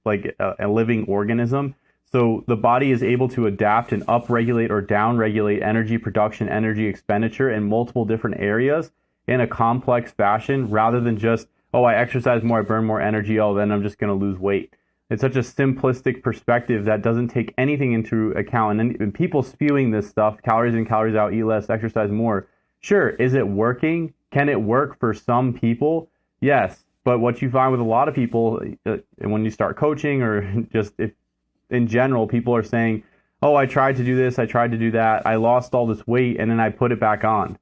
like a living organism. So the body is able to adapt and upregulate or downregulate energy production, energy expenditure in multiple different areas in a complex fashion, rather than just, oh, I exercise more, I burn more energy, oh, then I'm just going to lose weight. It's such a simplistic perspective that doesn't take anything into account. And people spewing this stuff, calories in, calories out, eat less, exercise more. Sure, is it working? Can it work for some people? Yes, But what you find with a lot of people, when you start coaching or just in general, people are saying, oh, I tried to do this, I tried to do that, I lost all this weight and then I put it back on.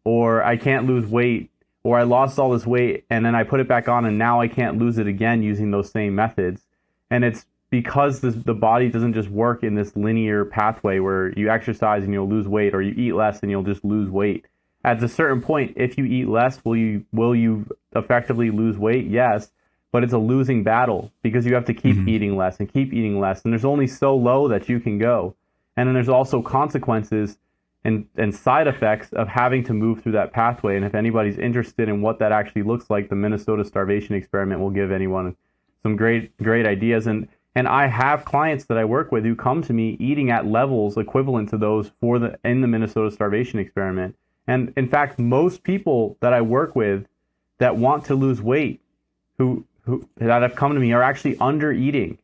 Or I can't lose weight, or I lost all this weight and then I put it back on and now I can't lose it again using those same methods. And it's because the body doesn't just work in this linear pathway where you exercise and you'll lose weight, or you eat less and you'll just lose weight. At a certain point, if you eat less, will you effectively lose weight? Yes, but it's a losing battle because you have to keep eating less and keep eating less, and there's only so low that you can go. And then there's also consequences and side effects of having to move through that pathway. And if anybody's interested in what that actually looks like, the Minnesota starvation experiment will give anyone some great ideas. And I have clients that I work with who come to me eating at levels equivalent to those in the Minnesota starvation experiment. And in fact, most people that I work with that want to lose weight, who that have come to me, are actually under eating.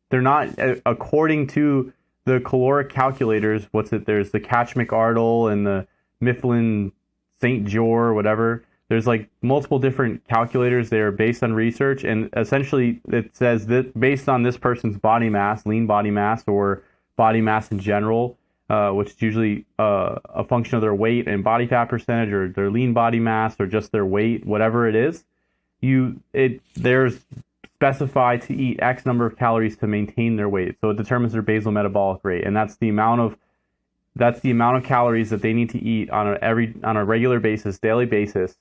They're not, according to the caloric calculators. There's the Catch McArdle and the Mifflin St. Jor, whatever. There's like multiple different calculators. They're based on research, and essentially it says that based on this person's body mass, lean body mass, or body mass in general, which is usually a function of their weight and body fat percentage, or their lean body mass, or just their weight, whatever it is. There's specified to eat X number of calories to maintain their weight. So it determines their basal metabolic rate, and that's the amount of calories that they need to eat on a regular basis, daily basis,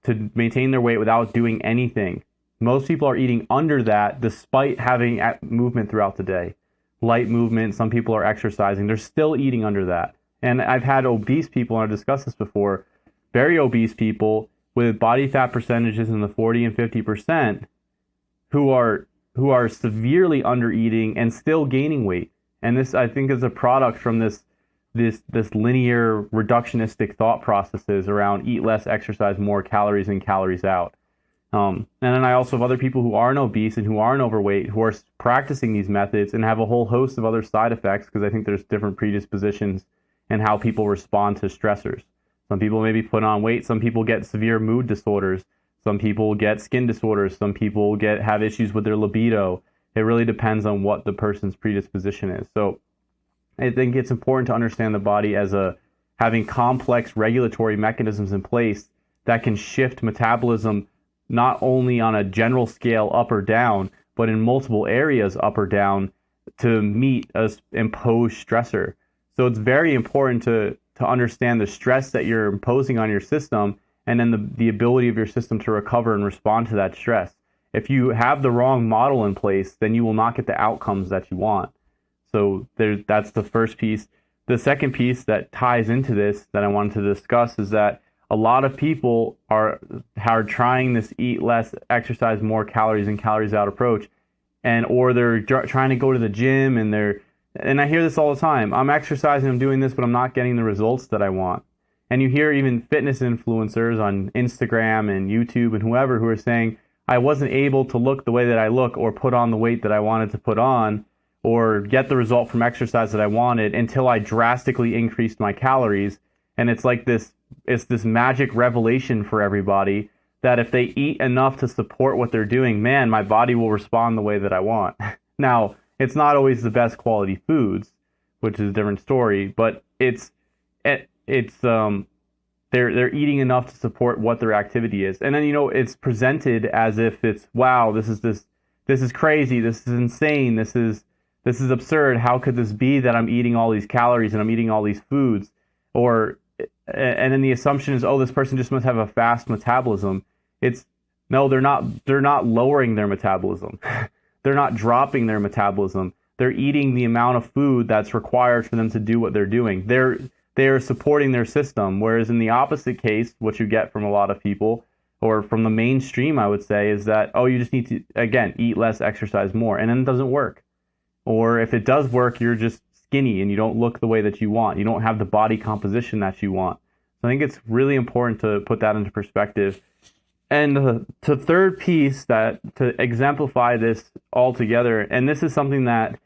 to maintain their weight without doing anything. Most people are eating under that despite having movement throughout the day. Light movement, some people are exercising, they're still eating under that. And I've had obese people, and I've discussed this before, very obese people with body fat percentages in the 40 and 50% who are severely under eating and still gaining weight. And this, I think, is a product from this linear reductionistic thought processes around eat less, exercise more, calories in, calories out. And then I also have other people who aren't obese and who aren't overweight who are practicing these methods and have a whole host of other side effects, because I think there's different predispositions and how people respond to stressors. Some people maybe put on weight. Some people get severe mood disorders. Some people get skin disorders. Some people have issues with their libido. It really depends on what the person's predisposition is. So I think it's important to understand the body as having complex regulatory mechanisms in place that can shift metabolism not only on a general scale up or down, but in multiple areas up or down to meet a imposed stressor. So it's very important to understand the stress that you're imposing on your system, and then the ability of your system to recover and respond to that stress. If you have the wrong model in place, then you will not get the outcomes that you want. So that's the first piece. The second piece that ties into this that I wanted to discuss is that a lot of people are trying this eat less, exercise more, calories in, calories out approach, or they're trying to go to the gym and I hear this all the time. I'm exercising, I'm doing this, but I'm not getting the results that I want. And you hear even fitness influencers on Instagram and YouTube and whoever who are saying, I wasn't able to look the way that I look or put on the weight that I wanted to put on or get the result from exercise that I wanted until I drastically increased my calories. And it's like this magic revelation for everybody that if they eat enough to support what they're doing, man, my body will respond the way that I want. Now, it's not always the best quality foods, which is a different story, but they're eating enough to support what their activity is. And then, it's presented as if it's, wow, this is crazy, this is insane, this is absurd. How could this be that I'm eating all these calories and I'm eating all these foods? And then the assumption is, oh, this person just must have a fast metabolism. No, they're not lowering their metabolism. They're not dropping their metabolism. They're eating the amount of food that's required for them to do what they're doing. They're supporting their system. Whereas in the opposite case, what you get from a lot of people, or from the mainstream, I would say, is that, oh, you just need to, again, eat less, exercise more. And then it doesn't work. Or if it does work, you're just skinny and you don't look the way that you want. You don't have the body composition that you want. So I think it's really important to put that into perspective. And the third piece to exemplify this altogether, and this is something that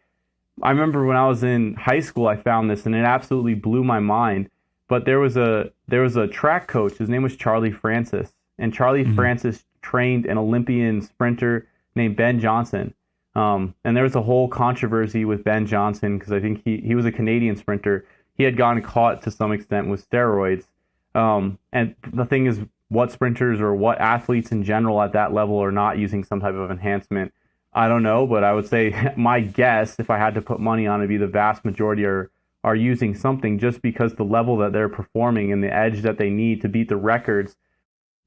I remember when I was in high school, I found this and it absolutely blew my mind. But there was a track coach. His name was Charlie Francis. And Charlie Francis trained an Olympian sprinter named Ben Johnson. And there was a whole controversy with Ben Johnson because I think he was a Canadian sprinter. He had gotten caught to some extent with steroids. And the thing is, what sprinters or what athletes in general at that level are not using some type of enhancement? I don't know, but I would say my guess, if I had to put money on it, would be the vast majority are using something, just because the level that they're performing and the edge that they need to beat the records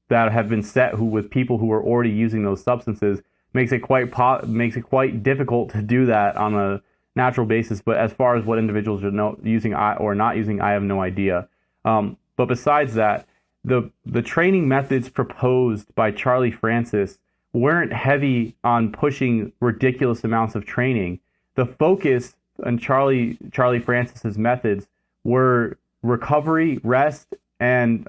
that have been set with people who are already using those substances makes it quite difficult to do that on a natural basis. But as far as what individuals are using or not using, I have no idea. But besides that, the training methods proposed by Charlie Francis weren't heavy on pushing ridiculous amounts of training. The focus on Charlie Francis's methods were recovery, rest, and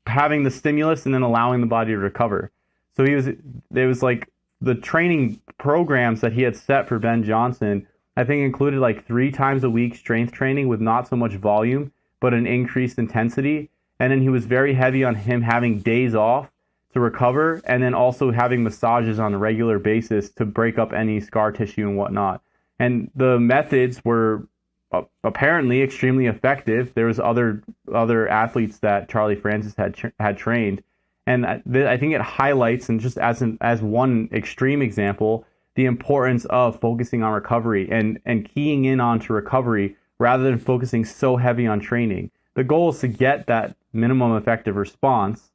having the stimulus and then allowing the body to recover. So it was like the training programs that he had set for Ben Johnson, I think, included like 3 times a week strength training with not so much volume, but an increased intensity. And then he was very heavy on him having days off to recover, and then also having massages on a regular basis to break up any scar tissue and whatnot. And the methods were apparently extremely effective. There was other athletes that Charlie Francis had trained, and I think it highlights, and just as one extreme example, the importance of focusing on recovery and keying in onto recovery rather than focusing so heavy on training. The goal is to get that minimum effective response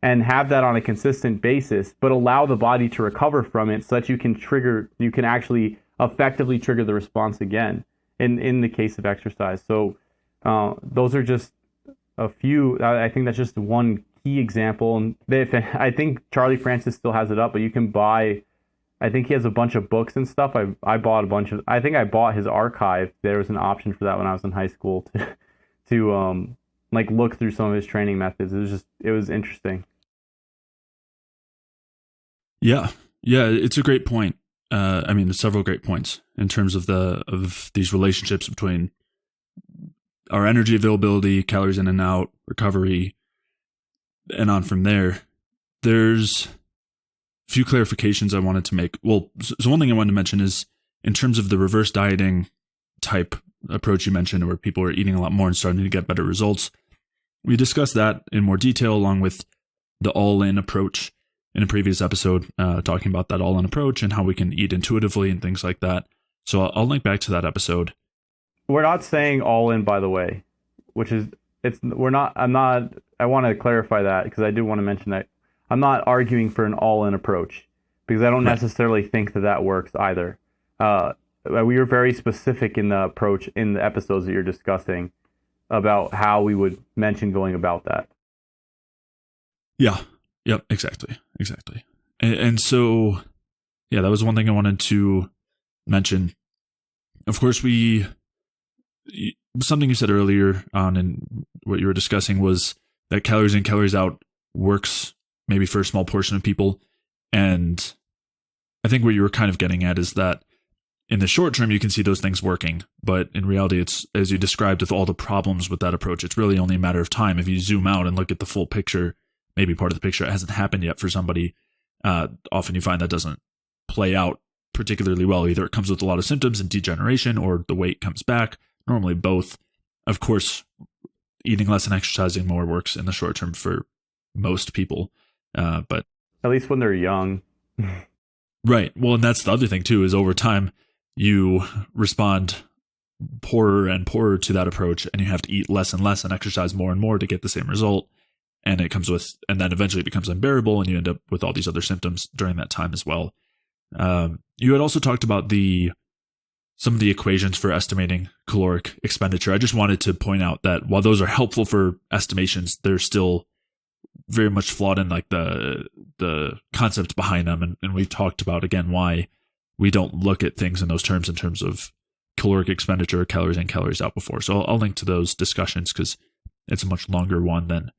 and have that on a consistent basis, but allow the body to recover from it so that you can actually effectively trigger the response again in the case of exercise. So those are just a few. I think that's just one key example. And I think Charlie Francis still has it up, but you can buy, I think he has a bunch of books and stuff. I bought a bunch of, I think I bought his archive. There was an option for that when I was in high school to like look through some of his training methods. It was interesting. Yeah, it's a great point. I mean, there's several great points in terms of these relationships between our energy availability, calories in and out, recovery, and on from there. There's a few clarifications I wanted to make. Well, so one thing I wanted to mention is in terms of the reverse dieting type approach you mentioned, where people are eating a lot more and starting to get better results. We discussed that in more detail along with the all-in approach in a previous episode, talking about that all-in approach and how we can eat intuitively and things like that. So I'll link back to that episode. We're not saying all-in, by the way, I want to clarify that because I do want to mention that I'm not arguing for an all-in approach because I don't necessarily think that works either. We were very specific in the approach in the episodes that you're discussing about how we would mention going about that. Yeah. Yep. Exactly. And so, yeah, that was one thing I wanted to mention. Of course, something you said earlier on in what you were discussing was that calories in, calories out works maybe for a small portion of people. And I think what you were kind of getting at is that in the short term, you can see those things working. But in reality, it's, as you described with all the problems with that approach, it's really only a matter of time. If you zoom out and look at the full picture, maybe part of the picture hasn't happened yet for somebody. Often you find that doesn't play out particularly well. Either it comes with a lot of symptoms and degeneration, or the weight comes back. Normally both. Of course, eating less and exercising more works in the short term for most people. But at least when they're young. Right. Well, and that's the other thing too, is over time you respond poorer and poorer to that approach, and you have to eat less and less and exercise more and more to get the same result. And and then eventually it becomes unbearable, and you end up with all these other symptoms during that time as well. You had also talked about some of the equations for estimating caloric expenditure. I just wanted to point out that while those are helpful for estimations, they're still very much flawed in like the concept behind them. And we've talked about, again, why we don't look at things in those terms in terms of caloric expenditure, calories in, calories out before. So I'll link to those discussions because it's a much longer one than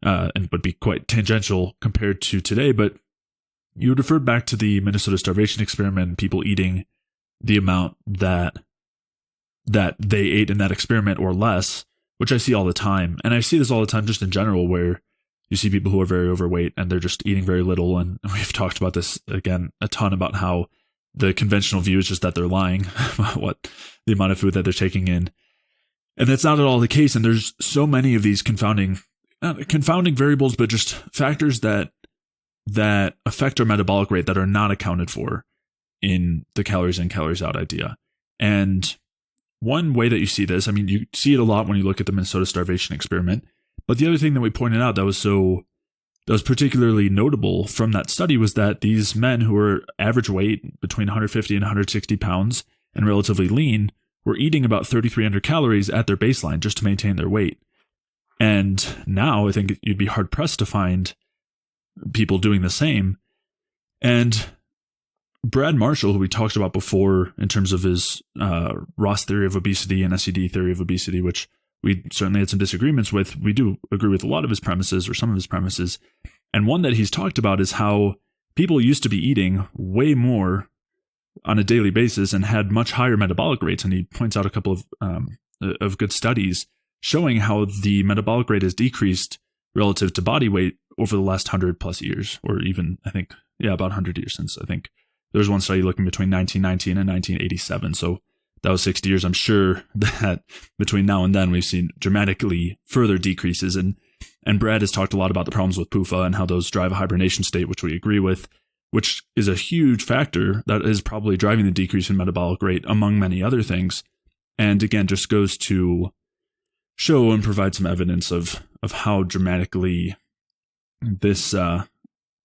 and would be quite tangential compared to today. But you referred back to the Minnesota starvation experiment, people eating the amount that they ate in that experiment or less, which I see all the time. And I see this all the time just in general, where you see people who are very overweight and they're just eating very little. And we've talked about this again a ton about how the conventional view is just that they're lying about what the amount of food that they're taking in. And that's not at all the case. And there's so many of these confounding variables, but just factors that affect our metabolic rate that are not accounted for in the calories in, calories out idea. And one way that you see this, I mean, you see it a lot when you look at the Minnesota starvation experiment. But the other thing that we pointed out that was particularly notable from that study was that these men who were average weight between 150 and 160 pounds and relatively lean were eating about 3,300 calories at their baseline just to maintain their weight. And now I think you'd be hard pressed to find people doing the same. And Brad Marshall, who we talked about before in terms of his Ross theory of obesity and SED theory of obesity, which we certainly had some disagreements with, we do agree with a lot of his premises or some of his premises. And one that he's talked about is how people used to be eating way more on a daily basis and had much higher metabolic rates. And he points out a couple of good studies showing how the metabolic rate has decreased relative to body weight over the last 100 plus years, or even, I think, about 100 years since, I think. There was one study looking between 1919 and 1987. So that was 60 years. I'm sure that between now and then we've seen dramatically further decreases. And Brad has talked a lot about the problems with PUFA and how those drive a hibernation state, which we agree with, which is a huge factor that is probably driving the decrease in metabolic rate, among many other things. And again, just goes to show and provide some evidence of how dramatically this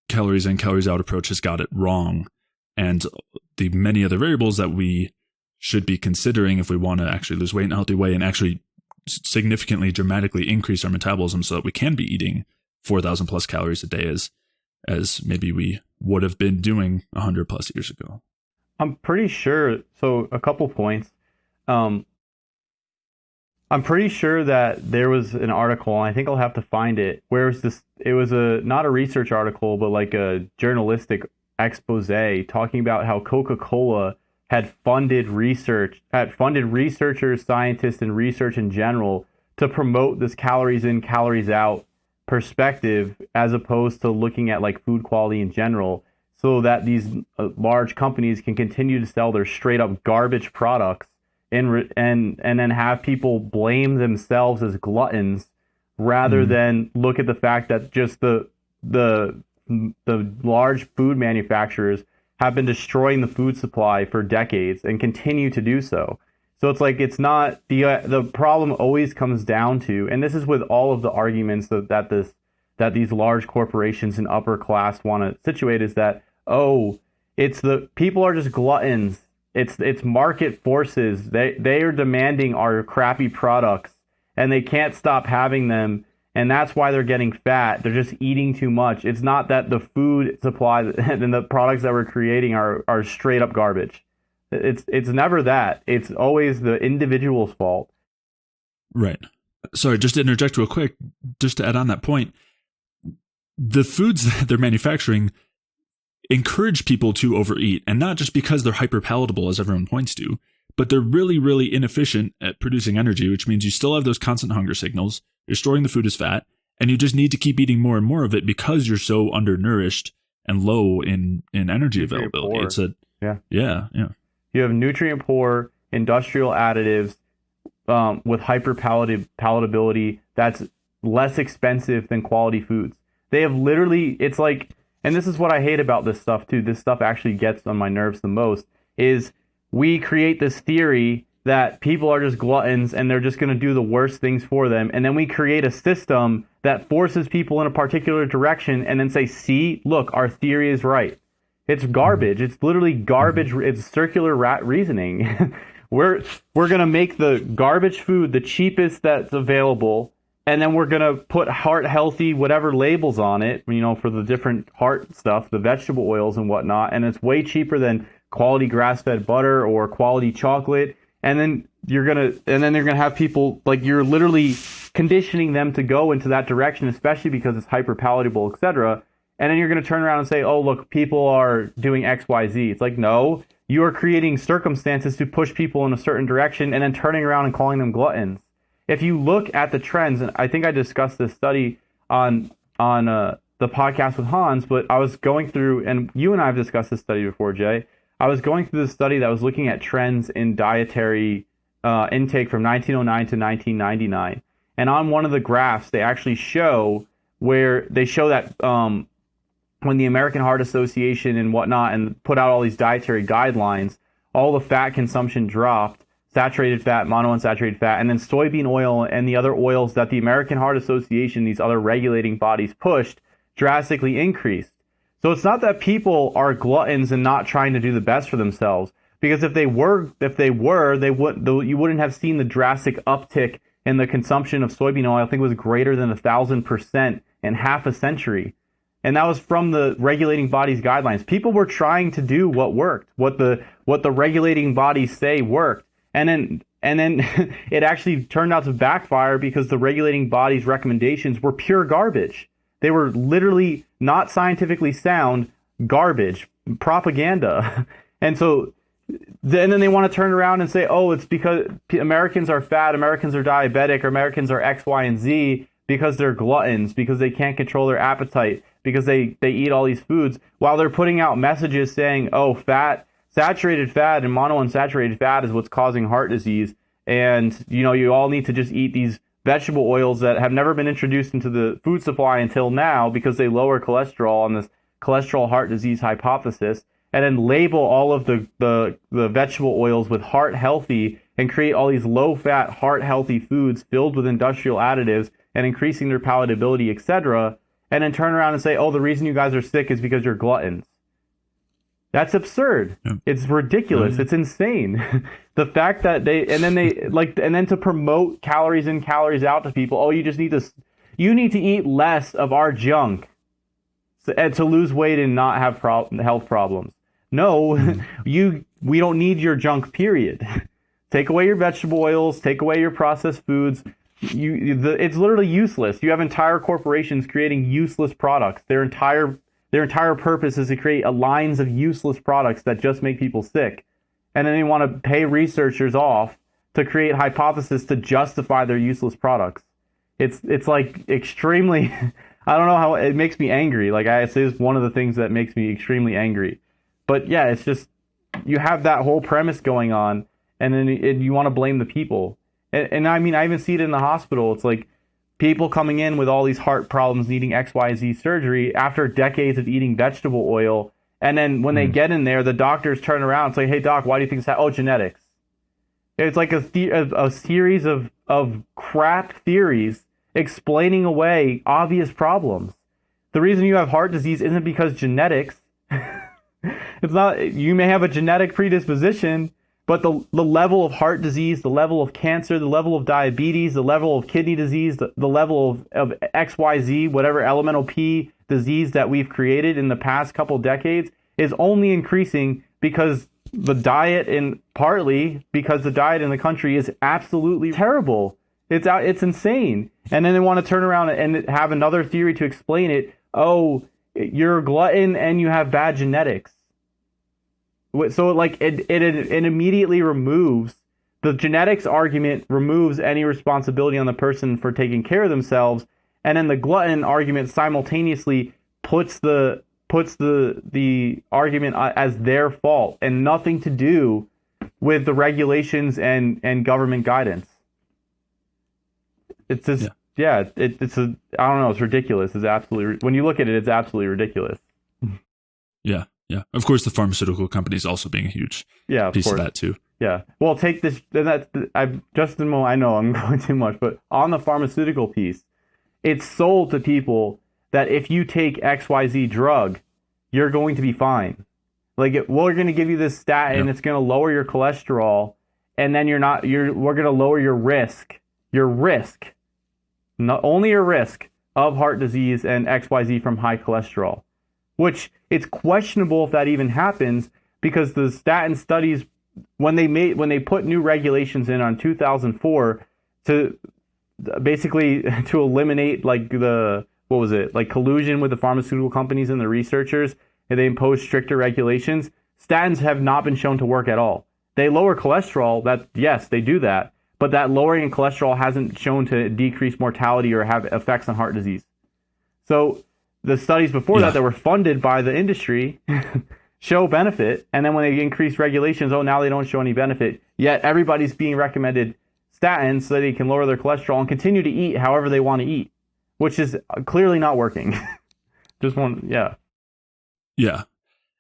calories in, calories out approach has got it wrong. And the many other variables that we should be considering if we want to actually lose weight in a healthy way and actually significantly, dramatically increase our metabolism so that we can be eating 4,000 plus calories a day as maybe we would have been doing 100 plus years ago. I'm pretty sure. So a couple points. I'm pretty sure that there was an article, and I think I'll have to find it, where it was not a research article, but like a journalistic expose talking about how Coca-Cola had funded researchers, scientists, and research in general to promote this calories in, calories out perspective, as opposed to looking at like food quality in general, so that these large companies can continue to sell their straight up garbage products and then have people blame themselves as gluttons rather than look at the fact that just the large food manufacturers have been destroying the food supply for decades and continue to do so. So it's like, it's not the problem always comes down to, and this is with all of the arguments that these large corporations and upper class want to situate, is that, it's the people are just gluttons. It's market forces. They are demanding our crappy products and they can't stop having them. And that's why they're getting fat. They're just eating too much. It's not that the food supply and the products that we're creating are straight up garbage. It's never that. It's always the individual's fault. Right. Sorry, just to interject real quick, just to add on that point, the foods that they're manufacturing encourage people to overeat, and not just because they're hyper palatable, as everyone points to, but they're really, really inefficient at producing energy, which means you still have those constant hunger signals. You're storing the food as fat, and you just need to keep eating more and more of it because you're so undernourished and low in energy availability. It's yeah. You have nutrient poor industrial additives with hyper palatability that's less expensive than quality foods. They have literally, it's like, and this is what I hate about this stuff too. This stuff actually gets on my nerves the most, is we create this theory that people are just gluttons and they're just going to do the worst things for them. And then we create a system that forces people in a particular direction and then say, see, look, our theory is right. It's garbage. It's literally garbage. It's circular reasoning. We're going to make the garbage food the cheapest that's available. And then we're going to put heart healthy, whatever labels on it, for the different heart stuff, the vegetable oils and whatnot. And it's way cheaper than quality grass-fed butter or quality chocolate. And then they're going to have people, like, you're literally conditioning them to go into that direction, especially because it's hyper palatable, etc. And then you're going to turn around and say, oh, look, people are doing X, Y, Z. It's like, no, you are creating circumstances to push people in a certain direction and then turning around and calling them gluttons. If you look at the trends, and I think I discussed this study on the podcast with Hans, but I was going through, and you and I have discussed this study before, Jay. I was going through this study that was looking at trends in dietary intake from 1909 to 1999. And on one of the graphs, they actually show that when the American Heart Association and whatnot and put out all these dietary guidelines, all the fat consumption dropped, saturated fat, monounsaturated fat, and then soybean oil and the other oils that the American Heart Association, these other regulating bodies pushed, drastically increased. So it's not that people are gluttons and not trying to do the best for themselves, because if they were, you wouldn't have seen the drastic uptick in the consumption of soybean oil. I think it was greater than 1,000% in half a century. And that was from the regulating body's guidelines. People were trying to do what worked, what the regulating bodies say worked. And then it actually turned out to backfire because the regulating body's recommendations were pure garbage. They were literally not scientifically sound garbage, propaganda. And then they want to turn around and say, oh, it's because Americans are fat, Americans are diabetic, or Americans are X, Y, and Z because they're gluttons, because they can't control their appetite, because they eat all these foods, while they're putting out messages saying, oh, saturated fat and monounsaturated fat is what's causing heart disease. And, you all need to just eat these vegetable oils that have never been introduced into the food supply until now because they lower cholesterol on this cholesterol heart disease hypothesis, and then label all of the vegetable oils with heart healthy and create all these low fat heart healthy foods filled with industrial additives and increasing their palatability, etc., and then turn around and say, oh, the reason you guys are sick is because you're gluttons. That's absurd. Yeah. It's ridiculous. Mm-hmm. It's insane. The fact that and then to promote calories in, calories out to people. Oh, you need to eat less of our junk to lose weight and not have health problems. No, mm-hmm. We don't need your junk, period. Take away your vegetable oils, take away your processed foods. It's literally useless. You have entire corporations creating useless products. Their entire purpose is to create lines of useless products that just make people sick. And then they want to pay researchers off to create hypotheses to justify their useless products. It's like extremely, I don't know how, it makes me angry. Like it is one of the things that makes me extremely angry. But yeah, it's just, you have that whole premise going on, and then you want to blame the people. And I mean, I even see it in the hospital. It's like people coming in with all these heart problems needing XYZ surgery after decades of eating vegetable oil. And then when they get in there, the doctors turn around and say, hey, doc, why do you think it's that? Oh, genetics. It's like a series of crap theories explaining away obvious problems. The reason you have heart disease isn't because genetics. It's not. You may have a genetic predisposition, but the level of heart disease, the level of cancer, the level of diabetes, the level of kidney disease, the level of XYZ, whatever elemental P disease that we've created in the past couple decades is only increasing because the diet, and partly because the diet in the country is absolutely terrible. It's insane. And then they want to turn around and have another theory to explain it. Oh, you're a glutton and you have bad genetics. So it immediately removes the genetics argument, removes any responsibility on the person for taking care of themselves, and then the glutton argument simultaneously puts the argument as their fault and nothing to do with the regulations and government guidance. It's just it's I don't know, it's ridiculous. It's absolutely, when you look at it, it's absolutely ridiculous. Yeah. Yeah, of course, the pharmaceutical companies also being a huge piece of that too. Yeah, well, take this. I know I'm going too much, but on the pharmaceutical piece, it's sold to people that if you take XYZ drug, you're going to be fine. Like, we're going to give you this statin, it's going to lower your cholesterol, and then we're going to lower your risk, not only your risk of heart disease and XYZ from high cholesterol. Which it's questionable if that even happens, because the statin studies, when they put new regulations in on 2004 to basically to eliminate collusion with the pharmaceutical companies and the researchers, and they imposed stricter regulations, statins have not been shown to work at all. They lower cholesterol, yes, they do that, but that lowering in cholesterol hasn't shown to decrease mortality or have effects on heart disease. So the studies before that were funded by the industry show benefit. And then when they increase regulations, now they don't show any benefit. Yet everybody's being recommended statins so they can lower their cholesterol and continue to eat however they want to eat, which is clearly not working. Yeah.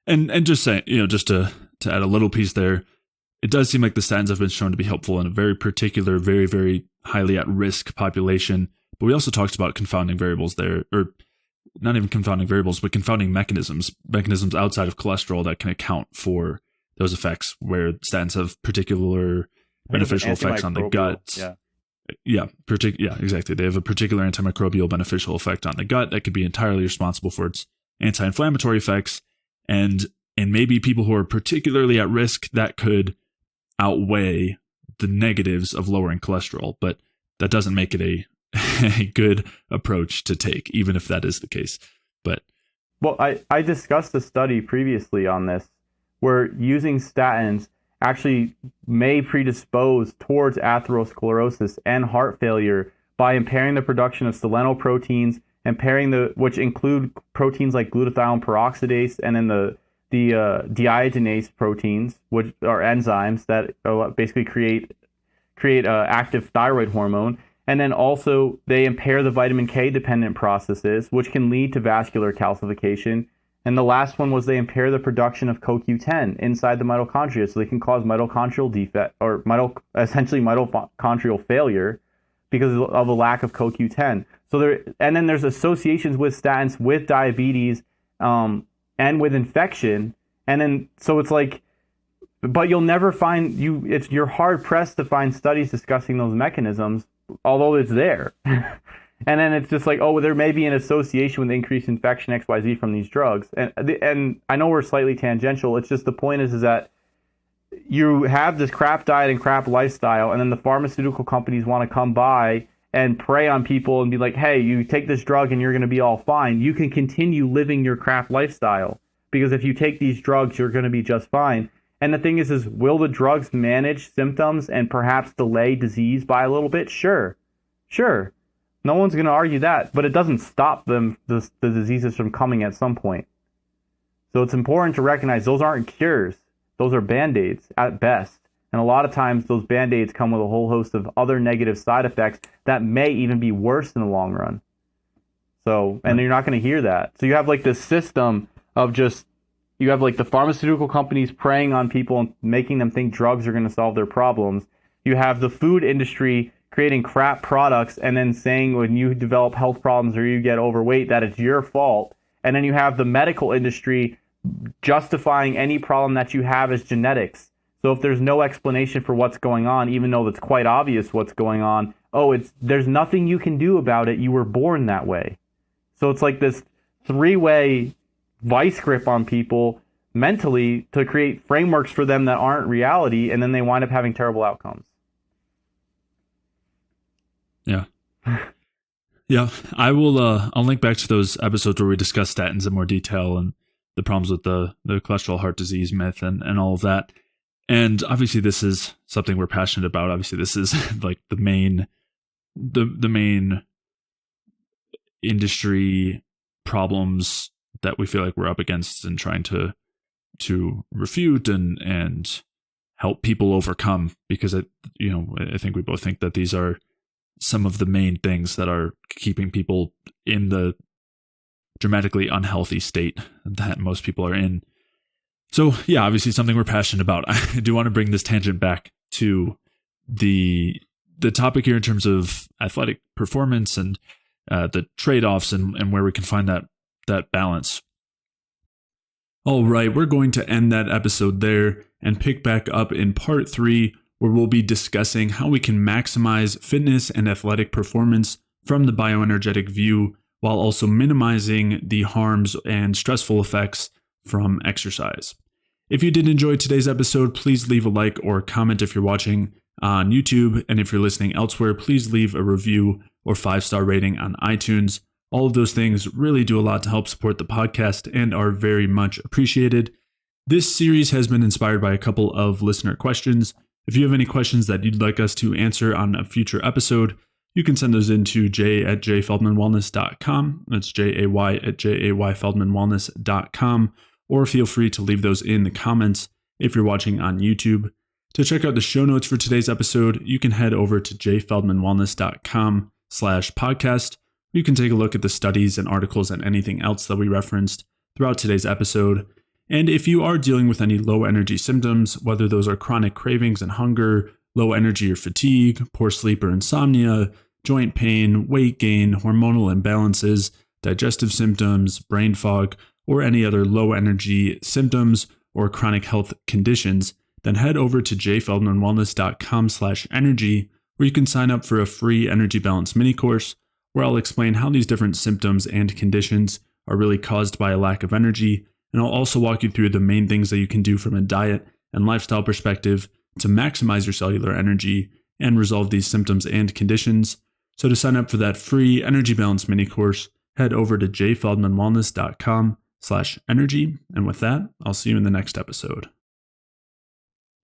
And just saying, just to add a little piece there, it does seem like the statins have been shown to be helpful in a very particular, very, very highly at risk population. But we also talked about confounding variables there, or not even confounding variables, but confounding mechanisms outside of cholesterol that can account for those effects, where statins have particular beneficial effects on the gut. Exactly. They have a particular antimicrobial beneficial effect on the gut that could be entirely responsible for its anti-inflammatory effects. And maybe people who are particularly at risk, that could outweigh the negatives of lowering cholesterol. But that doesn't make it a good approach to take, even if that is the case. But I discussed a study previously on this where using statins actually may predispose towards atherosclerosis and heart failure by impairing the production of selenoproteins, which include proteins like glutathione peroxidase, and then the deiodinase proteins, which are enzymes that basically create active thyroid hormone. And then also they impair the vitamin K dependent processes, which can lead to vascular calcification. And the last one was they impair the production of CoQ10 inside the mitochondria, so they can cause mitochondrial defect, or essentially mitochondrial failure, because of a lack of CoQ10. And then there's associations with statins with diabetes and with infection. And then so it's like, but you'll never find you're hard pressed to find studies discussing those mechanisms, although it's there. And then it's just like, there may be an association with increased infection XYZ from these drugs. And I know we're slightly tangential. It's just the point is that you have this crap diet and crap lifestyle, and then the pharmaceutical companies want to come by and prey on people and be like, hey, you take this drug and you're going to be all fine. You can continue living your crap lifestyle, because if you take these drugs, you're going to be just fine. And the thing is will the drugs manage symptoms and perhaps delay disease by a little bit? Sure. No one's going to argue that, but it doesn't stop the diseases from coming at some point. So it's important to recognize those aren't cures. Those are Band-Aids at best. And a lot of times those Band-Aids come with a whole host of other negative side effects that may even be worse in the long run. So, and you're not going to hear that. So you have like this system of you have like the pharmaceutical companies preying on people and making them think drugs are going to solve their problems. You have the food industry creating crap products and then saying when you develop health problems or you get overweight that it's your fault. And then you have the medical industry justifying any problem that you have as genetics. So if there's no explanation for what's going on, even though it's quite obvious what's going on, there's nothing you can do about it. You were born that way. So it's like this three-way vice grip on people mentally to create frameworks for them that aren't reality, and then they wind up having terrible outcomes. Yeah. Yeah. I will, I'll link back to those episodes where we discuss statins in more detail and the problems with the cholesterol heart disease myth and all of that. And obviously this is something we're passionate about. Obviously this is like the main industry problems that we feel like we're up against and trying to refute and help people overcome, because I think we both think that these are some of the main things that are keeping people in the dramatically unhealthy state that most people are in. So yeah, obviously something we're passionate about. I do want to bring this tangent back to the topic here in terms of athletic performance and the trade-offs and where we can find that balance. All right, we're going to end that episode there and pick back up in part 3, where we'll be discussing how we can maximize fitness and athletic performance from the bioenergetic view, while also minimizing the harms and stressful effects from exercise. If you did enjoy today's episode, please leave a like or comment if you're watching on YouTube, and if you're listening elsewhere, please leave a review or 5-star rating on iTunes. All of those things really do a lot to help support the podcast and are very much appreciated. This series has been inspired by a couple of listener questions. If you have any questions that you'd like us to answer on a future episode, you can send those into jay@jayfeldmanwellness.com. That's jay@jayfeldmanwellness.com. Or feel free to leave those in the comments if you're watching on YouTube. To check out the show notes for today's episode, you can head over to jayfeldmanwellness.com/podcast. You can take a look at the studies and articles and anything else that we referenced throughout today's episode. And if you are dealing with any low energy symptoms, whether those are chronic cravings and hunger, low energy or fatigue, poor sleep or insomnia, joint pain, weight gain, hormonal imbalances, digestive symptoms, brain fog, or any other low energy symptoms or chronic health conditions, then head over to jayfeldmanwellness.com/energy, where you can sign up for a free energy balance mini course, where I'll explain how these different symptoms and conditions are really caused by a lack of energy. And I'll also walk you through the main things that you can do from a diet and lifestyle perspective to maximize your cellular energy and resolve these symptoms and conditions. So to sign up for that free energy balance mini course, head over to jayfeldmanwellness.com/energy. And with that, I'll see you in the next episode.